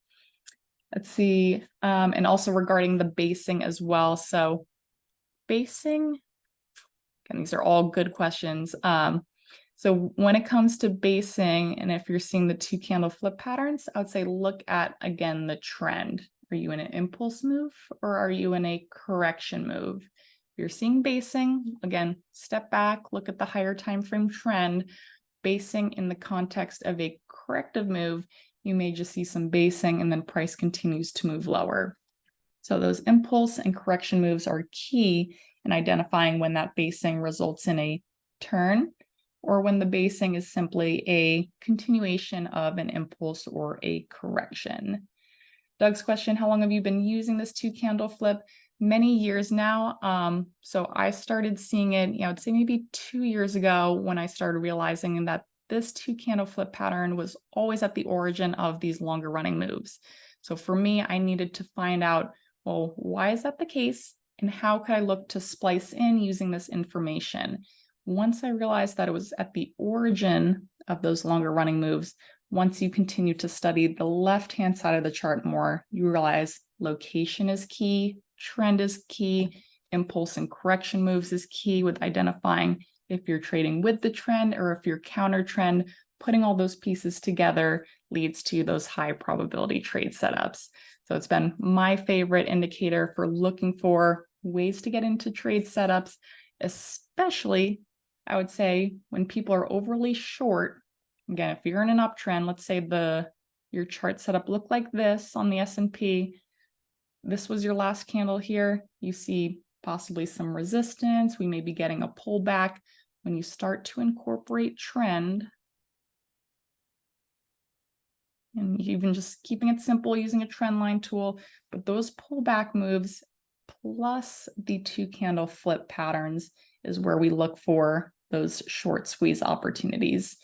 Let's see, and also regarding the basing as well. So basing, again, these are all good questions. So when it comes to basing, and if you're seeing the 2 candle flip patterns, I would say look at, again, the trend. Are you in an impulse move or are you in a correction move? If you're seeing basing, again, step back, look at the higher time frame trend. Basing in the context of a corrective move, you may just see some basing and then price continues to move lower. So those impulse and correction moves are key in identifying when that basing results in a turn or when the basing is simply a continuation of an impulse or a correction. Doug's question, how long have you been using this 2-candle flip? Many years now. So I started seeing it, I'd say maybe 2 years ago when I started realizing that this 2-candle flip pattern was always at the origin of these longer running moves. So for me, I needed to find out, well, why is that the case? And how could I look to splice in using this information? Once I realized that it was at the origin of those longer running moves, once you continue to study the left-hand side of the chart more, you realize location is key, trend is key, impulse and correction moves is key with identifying if you're trading with the trend or if you're counter trend. Putting all those pieces together leads to those high probability trade setups. So it's been my favorite indicator for looking for ways to get into trade setups, especially, I would say, when people are overly short. Again, if you're in an uptrend, let's say your chart setup looked like this on the S&P. This was your last candle here. You see possibly some resistance. We may be getting a pullback. When you start to incorporate trend, and even just keeping it simple using a trend line tool, but those pullback moves plus the 2-candle flip patterns is where we look for those short squeeze opportunities.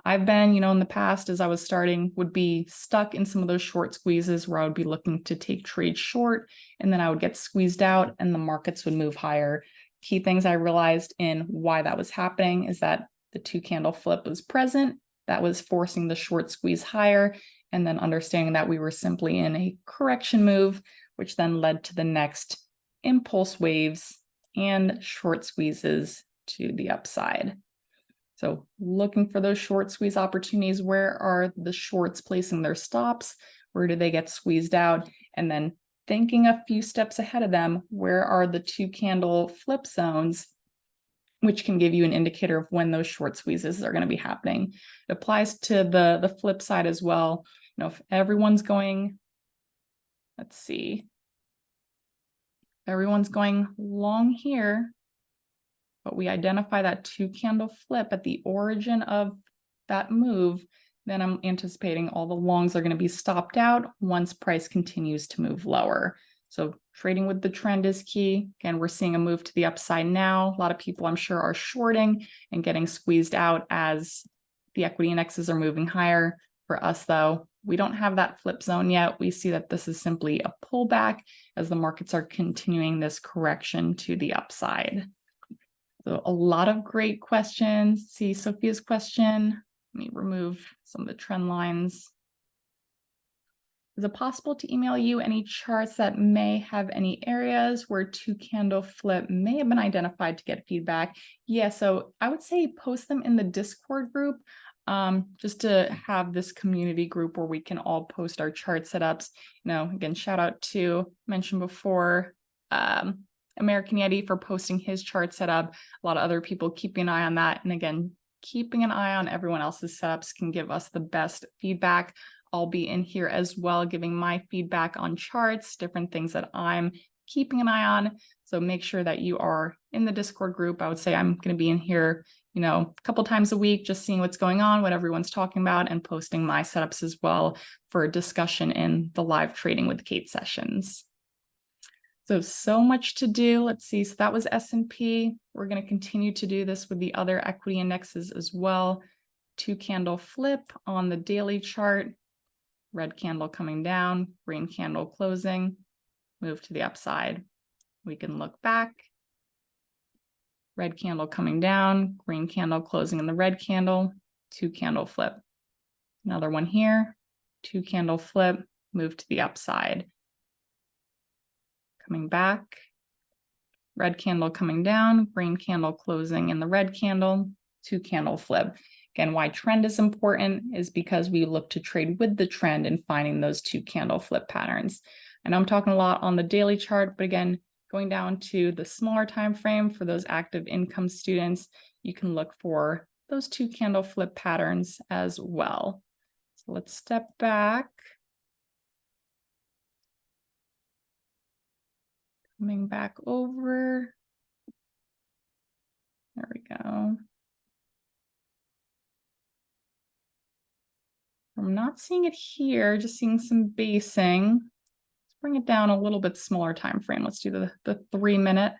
I've been, in the past, as I was starting, would be stuck in some of those short squeezes where I would be looking to take trades short, and then I would get squeezed out and the markets would move higher. Key things I realized in why that was happening is that the 2-candle flip was present. That was forcing the short squeeze higher, and then understanding that we were simply in a correction move, which then led to the next impulse waves and short squeezes to the upside. So looking for those short squeeze opportunities, where are the shorts placing their stops? Where do they get squeezed out? And then thinking a few steps ahead of them, where are the 2-candle flip zones, which can give you an indicator of when those short squeezes are going to be happening. It applies to the flip side as well. If everyone's going, let's see, everyone's going long here, but we identify that 2-candle flip at the origin of that move, then I'm anticipating all the longs are going to be stopped out once price continues to move lower. So trading with the trend is key. Again, we're seeing a move to the upside now. A lot of people, I'm sure, are shorting and getting squeezed out as the equity indexes are moving higher. For us, though, we don't have that flip zone yet. We see that this is simply a pullback as the markets are continuing this correction to the upside. So a lot of great questions. See Sophia's question. Let me remove some of the trend lines. Is it possible to email you any charts that may have any areas where 2-candle flip may have been identified to get feedback? Yeah, so I would say post them in the Discord group, just to have this community group where we can all post our chart setups. Again, shout out to, mentioned before, American Yeti for posting his chart setup. A lot of other people keeping an eye on that. And again, keeping an eye on everyone else's setups can give us the best feedback. I'll be in here as well, giving my feedback on charts, different things that I'm keeping an eye on. So make sure that you are in the Discord group. I would say I'm going to be in here, a couple times a week, just seeing what's going on, what everyone's talking about, and posting my setups as well for a discussion in the live trading with Kait sessions. So much to do. Let's see. So that was S&P. We're going to continue to do this with the other equity indexes as well. 2-candle flip on the daily chart. Red candle coming down, green candle closing, move to the upside. We can look back. Red candle coming down, green candle closing in the red candle, 2-candle flip. Another one here, 2-candle flip, move to the upside. Coming back, red candle coming down, green candle closing in the red candle, 2-candle flip. Again, why trend is important is because we look to trade with the trend and finding those 2-candle flip patterns. And I'm talking a lot on the daily chart, but again, Going down to the smaller time frame for those active income students, you can look for those 2 candle flip patterns as well. So let's step back. Coming back over. There we go. I'm not seeing it here, just seeing some basing. Let's bring it down a little bit smaller time frame. Let's do the 3-minute.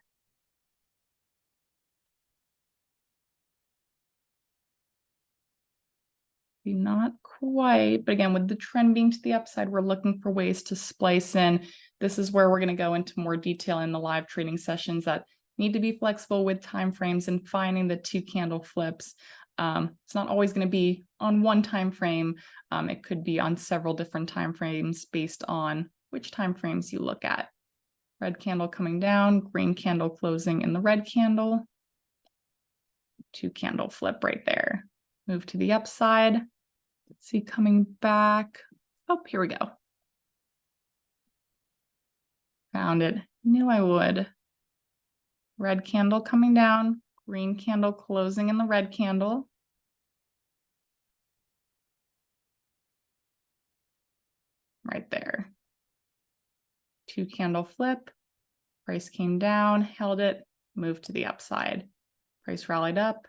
Not quite, but again, with the trend being to the upside, we're looking for ways to splice in. This is where we're going to go into more detail in the live trading sessions that need to be flexible with time frames and finding the 2 candle flips. It's not always going to be on one time frame. It could be on several different time frames based on which time frames you look at. Red candle coming down, green candle closing in the red candle. 2 candle flip right there. Move to the upside. Let's see, coming back. Oh, here we go. Found it. Knew I would. Red candle coming down, green candle closing in the red candle. Right there. 2 candle flip. Price came down, held it, moved to the upside. Price rallied up.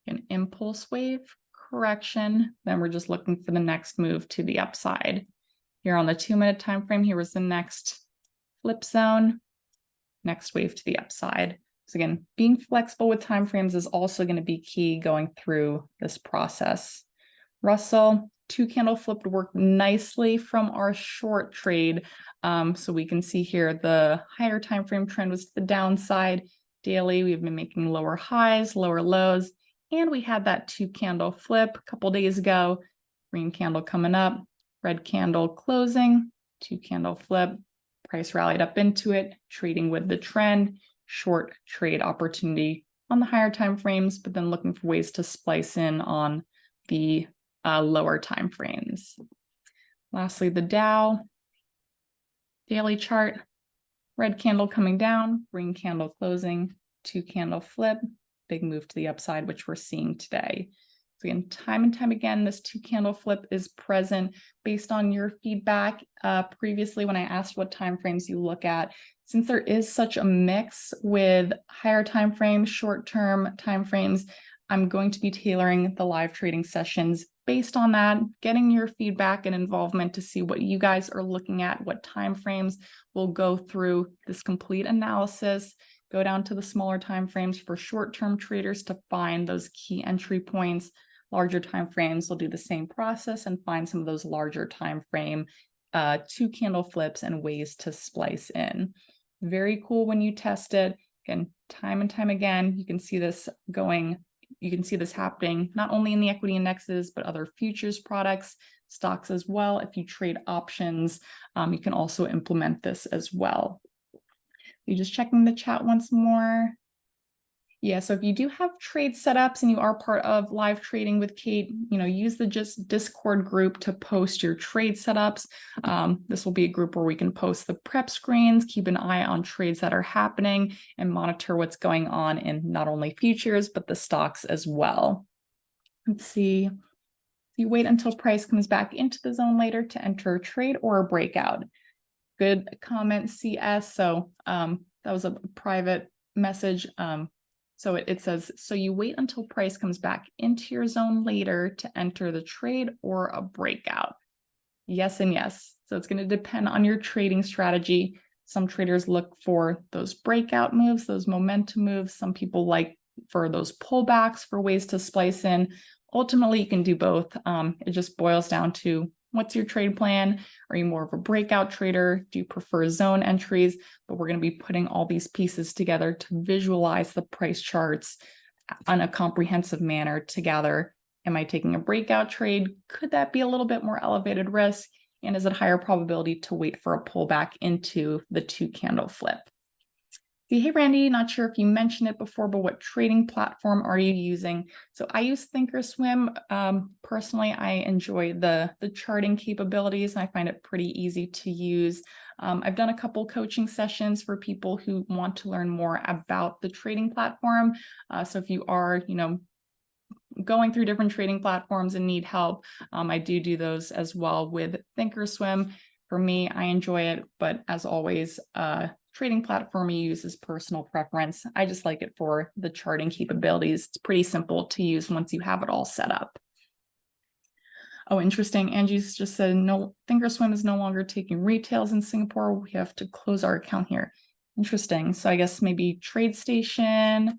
An impulse wave correction. Then we're just looking for the next move to the upside. Here on the 2-minute time frame, here was the next flip zone, next wave to the upside. So again, being flexible with time frames is also going to be key going through this process. Russell, 2 candle flip would work nicely from our short trade. So we can see here the higher time frame trend was to the downside. Daily, we've been making lower highs, lower lows. And we had that 2 candle flip a couple days ago. Green candle coming up, red candle closing, 2 candle flip. Price rallied up into it, trading with the trend, short trade opportunity on the higher time frames, but then looking for ways to splice in on the lower time frames. Lastly, the Dow daily chart, red candle coming down, green candle closing, 2 candle flip. Big move to the upside, which we're seeing today. So again, time and time again, this 2 candle flip is present based on your feedback previously when I asked what time frames you look at. Since there is such a mix with higher time frames, short-term time frames, I'm going to be tailoring the live trading sessions based on that, getting your feedback and involvement to see what you guys are looking at, what time frames. We'll go through this complete analysis, go down to the smaller time frames for short-term traders to find those key entry points. Larger time frames will do the same process and find some of those larger time frame 2 candle flips and ways to splice in. Very cool when you test it. Again, time and time again, you can see this going. You can see this happening not only in the equity indexes, but other futures products, stocks as well. If you trade options, you can also implement this as well. You're just checking the chat once more. Yeah, so if you do have trade setups and you are part of live trading with Kait, use the Discord group to post your trade setups. This will be a group where we can post the prep screens, keep an eye on trades that are happening, and monitor what's going on in not only futures, but the stocks as well. Let's see. You wait until price comes back into the zone later to enter a trade or a breakout. Good comment, CS. So that was a private message. So it says, so you wait until price comes back into your zone later to enter the trade or a breakout. Yes and yes. So it's going to depend on your trading strategy. Some traders look for those breakout moves, those momentum moves. Some people like for those pullbacks for ways to splice in. Ultimately, you can do both. It just boils down to what's your trade plan? Are you more of a breakout trader? Do you prefer zone entries? But we're going to be putting all these pieces together to visualize the price charts on a comprehensive manner together. Am I taking a breakout trade? Could that be a little bit more elevated risk? And is it higher probability to wait for a pullback into the 2 candle flip? See, hey, Randy, not sure if you mentioned it before, but what trading platform are you using? So I use Thinkorswim. Personally, I enjoy the charting capabilities, and I find it pretty easy to use. I've done a couple coaching sessions for people who want to learn more about the trading platform. So if you are, going through different trading platforms and need help, I do those as well with Thinkorswim. For me, I enjoy it, but as always, trading platform you use is personal preference. I just like it for the charting capabilities. It's pretty simple to use once you have it all set up. Oh, interesting. Angie's just said, no, Thinkorswim is no longer taking retails in Singapore. We have to close our account here. Interesting. So I guess maybe TradeStation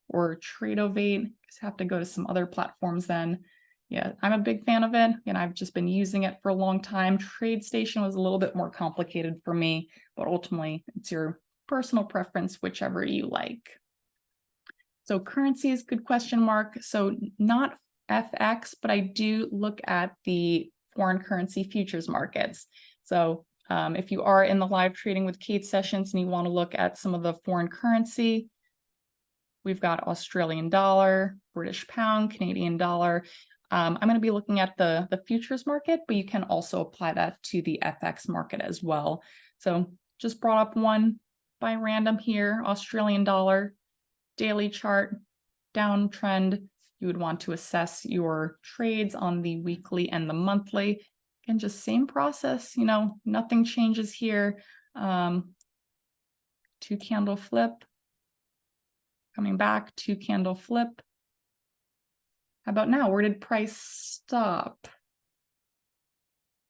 or Tradeovate, because have to go to some other platforms then. Yeah, I'm a big fan of it, and I've just been using it for a long time. TradeStation was a little bit more complicated for me, but ultimately it's your personal preference, whichever you like. So currency is good question mark. So not FX, but I do look at the foreign currency futures markets. So if you are in the live trading with Kait sessions and you want to look at some of the foreign currency, we've got Australian dollar, British pound, Canadian dollar. I'm going to be looking at the futures market, but you can also apply that to the FX market as well. So just brought up one by random here, Australian dollar, daily chart, downtrend. You would want to assess your trades on the weekly and the monthly. And just same process, nothing changes here. 2 candle flip, coming back, 2 candle flip. How about now? Where did price stop?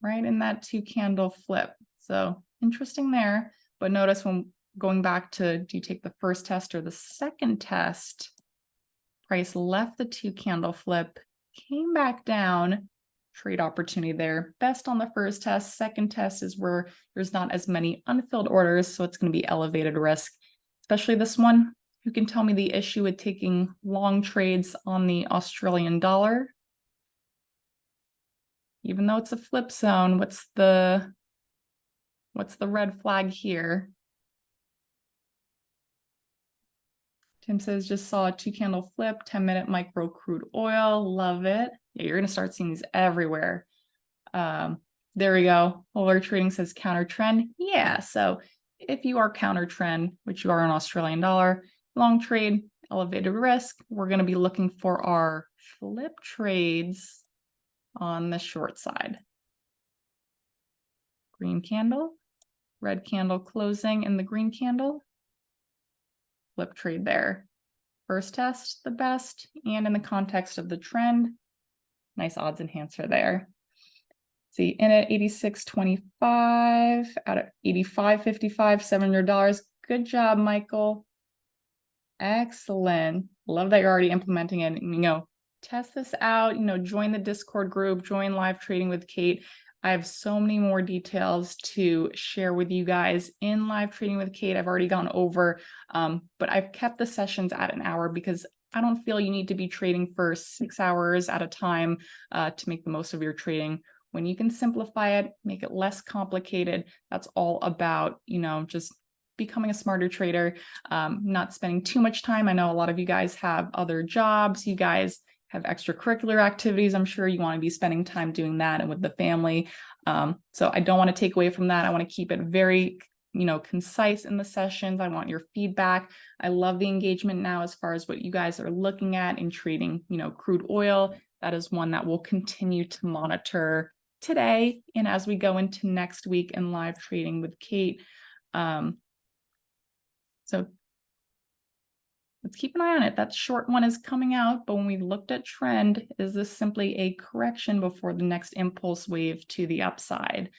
Right in that 2 candle flip. So interesting there. But notice when going back to, do you take the first test or the second test? Price left the 2 candle flip, came back down, trade opportunity there. Best on the first test. Second test is where there's not as many unfilled orders, so it's going to be elevated risk, especially this one. Who can tell me the issue with taking long trades on the Australian dollar? Even though it's a flip zone, what's the red flag here? Tim says, just saw a 2 candle flip, 10-minute micro crude oil. Love it. Yeah, you're going to start seeing these everywhere. There we go. Polar trading says counter trend. Yeah, so if you are counter trend, which you are in Australian dollar, long trade, elevated risk, we're going to be looking for our flip trades on the short side. Green candle, red candle closing in the green candle. Flip trade there. First test, the best, and in the context of the trend, nice odds enhancer there. See, in at 86.25, out at 85.55, $700. Good job, Michael. Excellent. Love that you're already implementing it. Test this out, join the Discord group, join live trading with Kait. I have so many more details to share with you guys in live trading with Kait. I've already gone over, but I've kept the sessions at an hour because I don't feel you need to be trading for 6 hours at a time to make the most of your trading. When you can simplify it, make it less complicated, that's all about, just becoming a smarter trader, not spending too much time. I know a lot of you guys have other jobs, you guys have extracurricular activities. I'm sure you want to be spending time doing that and with the family. So I don't want to take away from that. I want to keep it very, concise in the sessions. I want your feedback. I love the engagement now as far as what you guys are looking at in trading, crude oil. That is one that we'll continue to monitor today and as we go into next week in live trading with Kait. So let's keep an eye on it. That short one is coming out, but when we looked at trend, is this simply a correction before the next impulse wave to the upside?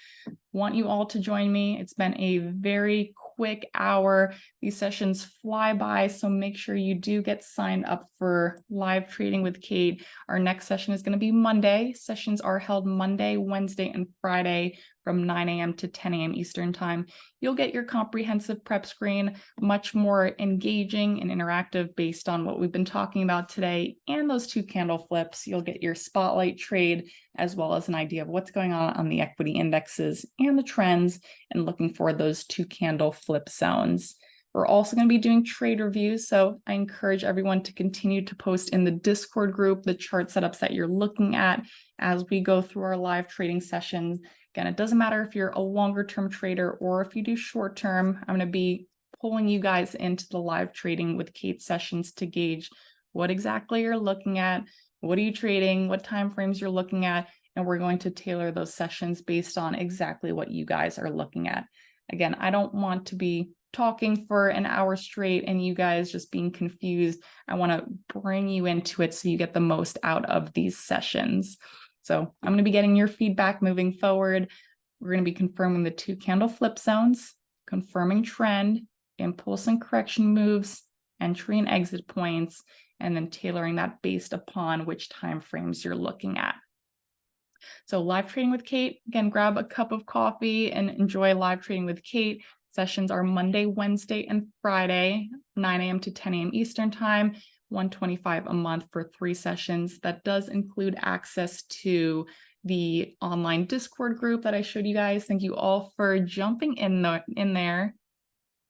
Want you all to join me. It's been a very quick hour. These sessions fly by, so make sure you do get signed up for live trading with Kait. Our next session is going to be Monday. Sessions are held Monday, Wednesday, and Friday from 9 a.m. to 10 a.m. Eastern time. You'll get your comprehensive prep screen, much more engaging and interactive based on what we've been talking about today, and those 2 candle flips. You'll get your spotlight trade as well as an idea of what's going on the equity indexes and the trends, and looking for those 2 candle flip zones. We're also going to be doing trade reviews, so I encourage everyone to continue to post in the Discord group the chart setups that you're looking at as we go through our live trading sessions. Again, it doesn't matter if you're a longer term trader or if you do short term. I'm going to be pulling you guys into the live trading with Kait sessions to gauge what exactly you're looking at, what are you trading, what time frames you're looking at, and we're going to tailor those sessions based on exactly what you guys are looking at. Again, I don't want to be talking for an hour straight and you guys just being confused. I want to bring you into it so you get the most out of these sessions. So I'm going to be getting your feedback moving forward. We're going to be confirming the 2 candle flip zones, confirming trend, impulse and correction moves, entry and exit points, and then tailoring that based upon which time frames you're looking at. So live trading with Kait, again, grab a cup of coffee and enjoy live trading with Kait. Sessions are Monday, Wednesday, and Friday, 9 a.m. to 10 a.m. Eastern time, $125 a month for 3 sessions. That does include access to the online Discord group that I showed you guys. Thank you all for jumping in there.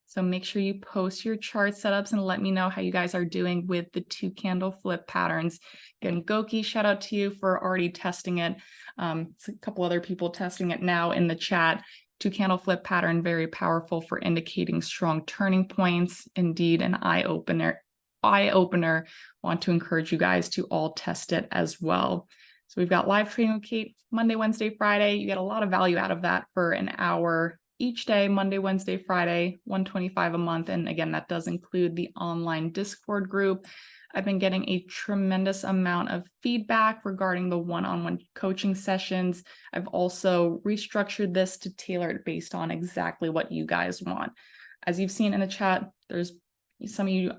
So make sure you post your chart setups and let me know how you guys are doing with the 2 candle flip patterns. Again, Goki, shout out to you for already testing it. It's a couple other people testing it now in the chat. 2 candle flip pattern, very powerful for indicating strong turning points. Indeed, an eye opener. Want to encourage you guys to all test it as well. So we've got live trading with Kait Monday, Wednesday, Friday. You get a lot of value out of that for an hour each day, Monday, Wednesday, Friday, $125 a month. And again, that does include the online Discord group. I've been getting a tremendous amount of feedback regarding the one-on-one coaching sessions. I've also restructured this to tailor it based on exactly what you guys want. As you've seen in the chat, there's some of you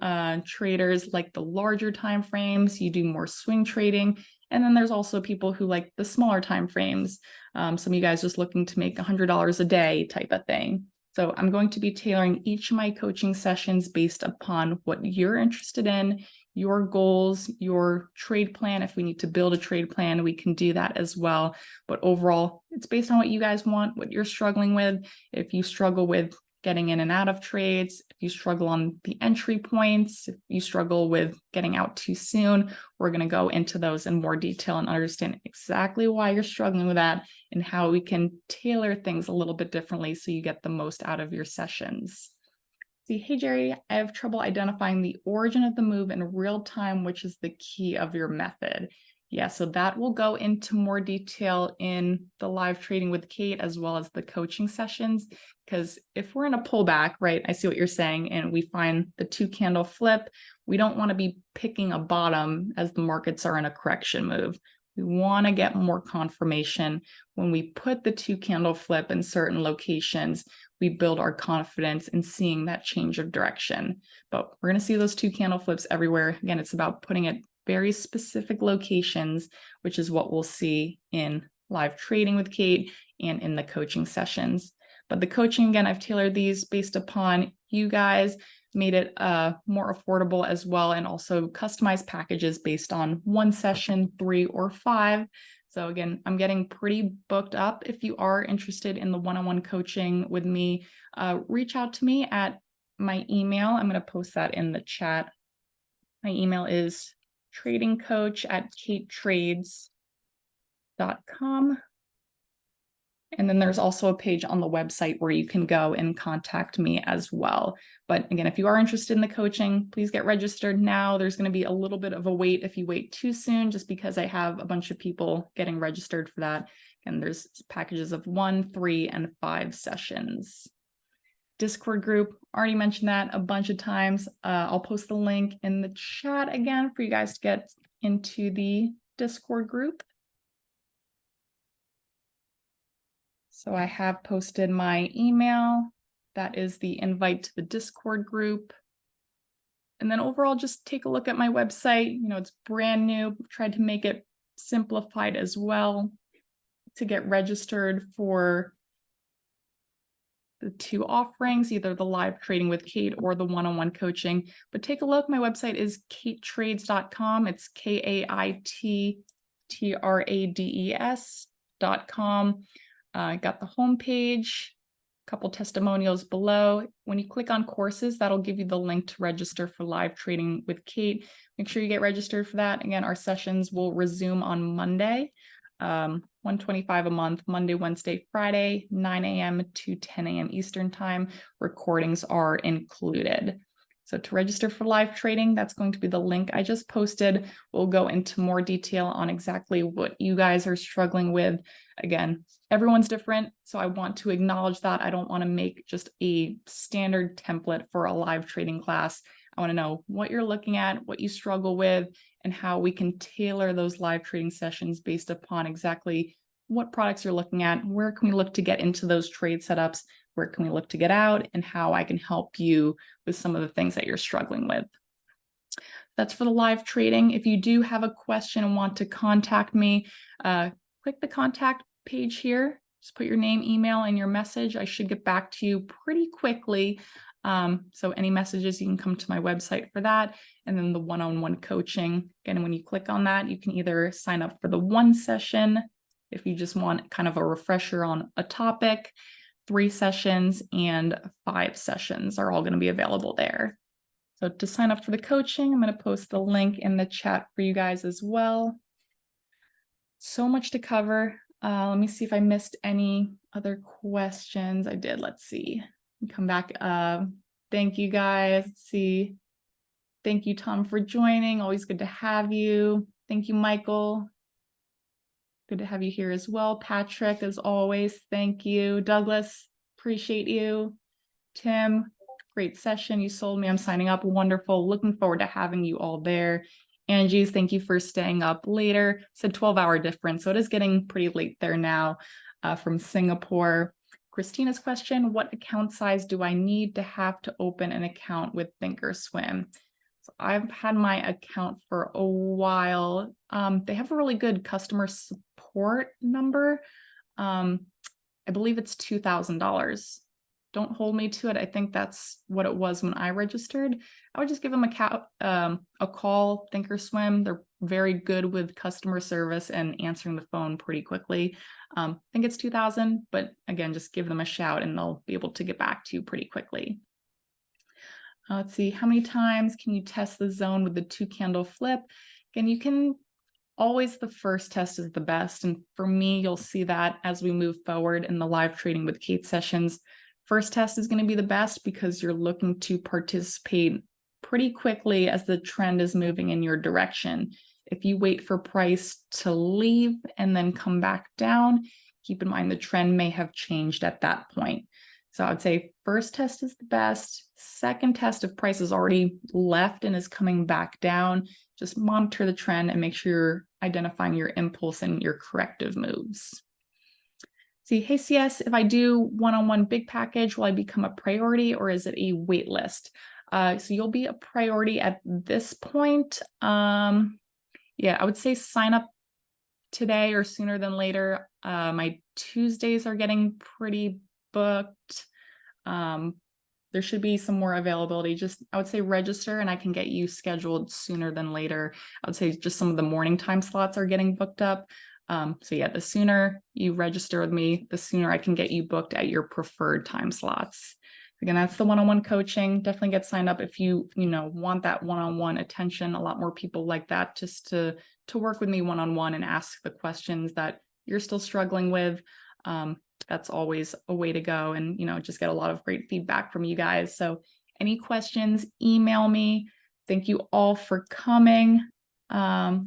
traders like the larger time frames, you do more swing trading. And then there's also people who like the smaller time frames. Some of you guys just looking to make $100 a day type of thing. So I'm going to be tailoring each of my coaching sessions based upon what you're interested in, your goals, your trade plan. If we need to build a trade plan, we can do that as well. But overall, it's based on what you guys want, what you're struggling with. If you struggle with getting in and out of trades, if you struggle on the entry points, if you struggle with getting out too soon, we're going to go into those in more detail and understand exactly why you're struggling with that and how we can tailor things a little bit differently so you get the most out of your sessions. See, hey, Jerry, I have trouble identifying the origin of the move in real time, which is the key of your method. Yeah, so that will go into more detail in the live trading with Kait as well as the coaching sessions. Because if we're in a pullback, right, I see what you're saying, and we find the 2 candle flip, we don't want to be picking a bottom as the markets are in a correction move. We want to get more confirmation. When we put the 2 candle flip in certain locations, we build our confidence in seeing that change of direction. But we're going to see those 2 candle flips everywhere. Again, it's about putting it very specific locations, which is what we'll see in live trading with Kait and in the coaching sessions. But the coaching, again, I've tailored these based upon you guys, made it more affordable as well, and also customized packages based on 1 session, 3, or 5. So again, I'm getting pretty booked up. If you are interested in the one-on-one coaching with me, reach out to me at my email. I'm going to post that in the chat. My email is tradingcoach@kaittrades.com. And then there's also a page on the website where you can go and contact me as well. But again, if you are interested in the coaching, please get registered now. There's going to be a little bit of a wait if you wait too soon, just because I have a bunch of people getting registered for that. And there's packages of 1, 3, and 5 sessions. Discord group, already mentioned that a bunch of times. I'll post the link in the chat again for you guys to get into the Discord group. So I have posted my email. That is the invite to the Discord group. And then overall, just take a look at my website. You know, it's brand new. Tried to make it simplified as well to get registered for the 2 offerings, either the live trading with Kait or the one-on-one coaching. But take a look. My website is kaittrades.com. It's KAITTRADES.com. Got the homepage, couple testimonials below. When you click on courses, that'll give you the link to register for live trading with Kait. Make sure you get registered for that. Again, our sessions will resume on Monday, $125 a month, Monday, Wednesday, Friday, 9 a.m. to 10 a.m. Eastern time. Recordings are included. So to register for live trading, that's going to be the link I just posted. We'll go into more detail on exactly what you guys are struggling with. Again, everyone's different, so I want to acknowledge that. I don't want to make just a standard template for a live trading class. I want to know what you're looking at, what you struggle with, and how we can tailor those live trading sessions based upon exactly what products you're looking at, where can we look to get into those trade setups, where can we look to get out, and how I can help you with some of the things that you're struggling with. That's for the live trading. If you do have a question and want to contact me, click the contact page here. Just put your name, email, and your message. I should get back to you pretty quickly. So any messages, you can come to my website for that. And then the one-on-one coaching. Again, when you click on that, you can either sign up for the 1 session if you just want kind of a refresher on a topic. 3 sessions and 5 sessions are all going to be available there. So to sign up for the coaching, I'm going to post the link in the chat for you guys as well. So much to cover. Let me see if I missed any other questions. I did. Let's see. Come back. Thank you guys. Let's see. Thank you, Tom, for joining. Always good to have you. Thank you, Michael. Good to have you here as well. Patrick, as always, thank you. Douglas, appreciate you. Tim, great session. You sold me. I'm signing up. Wonderful. Looking forward to having you all there. Angie, thank you for staying up later. It's a 12-hour difference, so it is getting pretty late there now from Singapore. Christina's question, what account size do I need to have to open an account with Thinkorswim? So I've had my account for a while. They have a really good customer support number. I believe it's $2,000. Don't hold me to it. I think that's what it was when I registered. I would just give them a call, Thinkorswim. They're very good with customer service and answering the phone pretty quickly. I think it's $2,000, but again, just give them a shout and they'll be able to get back to you pretty quickly. Let's see, how many times can you test the zone with the 2-candle flip? Again, you can always, the first test is the best. And for me, you'll see that as we move forward in the live trading with Kait sessions. First test is going to be the best because you're looking to participate pretty quickly as the trend is moving in your direction. If you wait for price to leave and then come back down, keep in mind the trend may have changed at that point. So I would say first test is the best. Second test, if price is already left and is coming back down, just monitor the trend and make sure you're identifying your impulse and your corrective moves. See, hey CS, if I do one-on-one big package, will I become a priority or is it a wait list? So you'll be a priority at this point. Yeah, I would say sign up today or sooner than later. My Tuesdays are getting pretty booked. There should be some more availability. Just, I would say register and I can get you scheduled sooner than later. I would say just some of the morning time slots are getting booked up. So yeah, the sooner you register with me, the sooner I can get you booked at your preferred time slots. Again, that's the one-on-one coaching. Definitely get signed up if you want that one-on-one attention. A lot more people like that, just to work with me one-on-one and ask the questions that you're still struggling with. That's always a way to go, and just get a lot of great feedback from you guys. So any questions, email me. Thank you all for coming.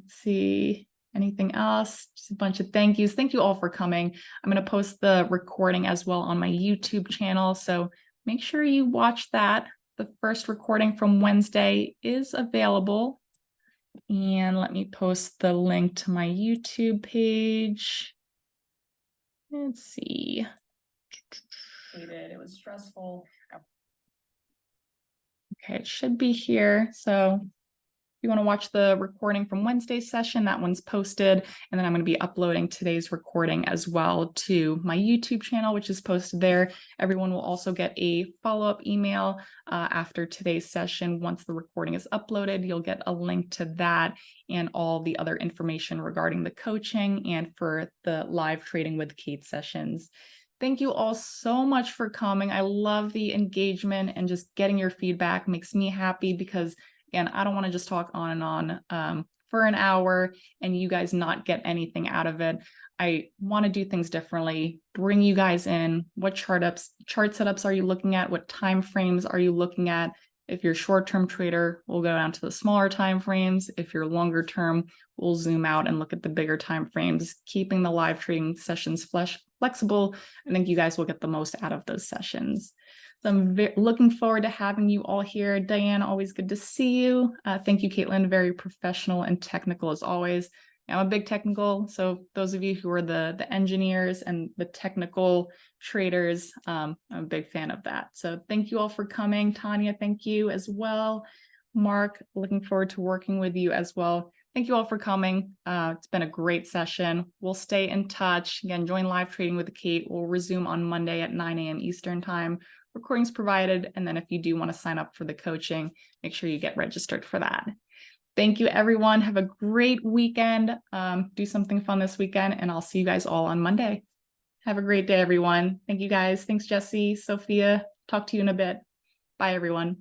See anything else? Just a bunch of thank yous. Thank you all for coming. I'm going to post the recording as well on my YouTube channel, so make sure you watch that. The first recording from Wednesday is available, and let me post the link to my YouTube page. Let's see. It was stressful. Okay, it should be here. So if you want to watch the recording from Wednesday's session, that one's posted. And then I'm going to be uploading today's recording as well to my YouTube channel, which is posted there. Everyone will also get a follow-up email after today's session. Once the recording is uploaded, you'll get a link to that and all the other information regarding the coaching and for the live trading with Kait sessions. Thank you all so much for coming. I love the engagement and just getting your feedback makes me happy because, again, I don't want to just talk on and on for an hour and you guys not get anything out of it. I want to do things differently, bring you guys in. What chart setups are you looking at? What time frames are you looking at? If you're a short-term trader, we'll go down to the smaller time frames. If you're longer term, we'll zoom out and look at the bigger time frames, keeping the live trading sessions flexible. I think you guys will get the most out of those sessions. So I'm looking forward to having you all here. Diane, always good to see you. Thank you, Kaitlyn. Very professional and technical as always. I'm a big technical, so those of you who are the engineers and the technical traders, I'm a big fan of that. So thank you all for coming. Tanya, thank you as well. Mark, looking forward to working with you as well. Thank you all for coming. It's been a great session. We'll stay in touch. Again, join Live Trading with Kait. We'll resume on Monday at 9 a.m. Eastern time. Recordings provided. And then if you do want to sign up for the coaching, make sure you get registered for that. Thank you, everyone. Have a great weekend. Do something fun this weekend, and I'll see you guys all on Monday. Have a great day, everyone. Thank you, guys. Thanks, Jesse, Sophia. Talk to you in a bit. Bye, everyone.